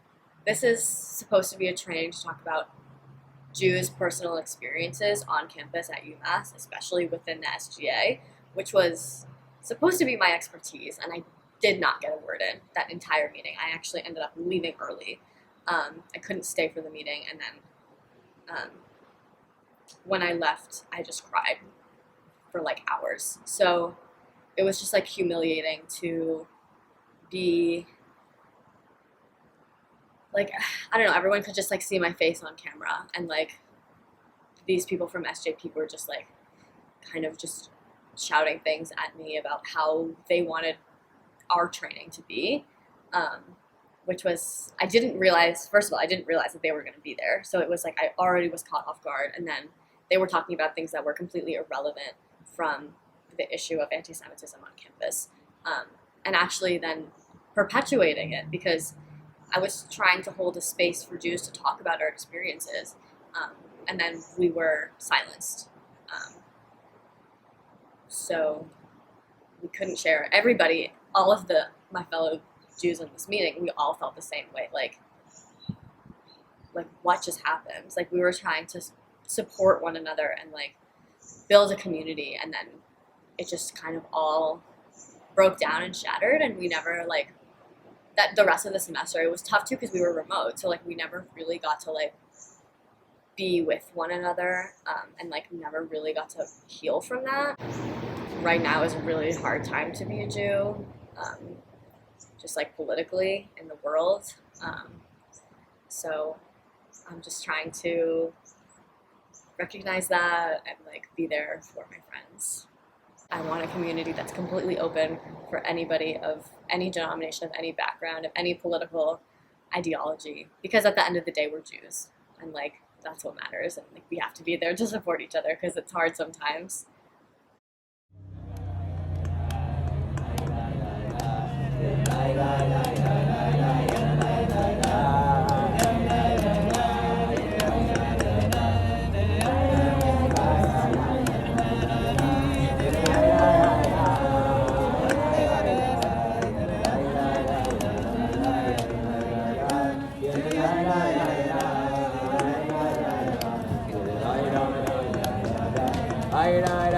This is supposed to be a training to talk about Jews' personal experiences on campus at UMass, especially within the SGA, which was supposed to be my expertise, and I did not get a word in that entire meeting. I actually ended up leaving early. I couldn't stay for the meeting, and then when I left, I just cried for like hours. So it was just like humiliating to be like, I don't know, everyone could just like see my face on camera, and like these people from SJP were just like kind of just shouting things at me about how they wanted our training to be, which was, I didn't realize, first of all, I didn't realize that they were going to be there. So it was like I already was caught off guard, and then they were talking about things that were completely irrelevant from the issue of anti-Semitism on campus, and actually then perpetuating it, because I was trying to hold a space for Jews to talk about our experiences, and then we were silenced. So we couldn't share. Everybody, all of my fellow Jews in this meeting, we all felt the same way. Like what just happened? Like we were trying to support one another and like build a community, and then it just kind of all broke down and shattered, and we never like that. The rest of the semester it was tough too because we were remote, so like we never really got to like be with one another, and like never really got to heal from that. Right now is a really hard time to be a Jew, just like politically in the world. So I'm just trying to recognize that and like be there for my friends. I want a community that's completely open for anybody of any denomination, of any background, of any political ideology, because at the end of the day we're Jews, and like that's what matters, and like we have to be there to support each other because it's hard sometimes. Aye, aye.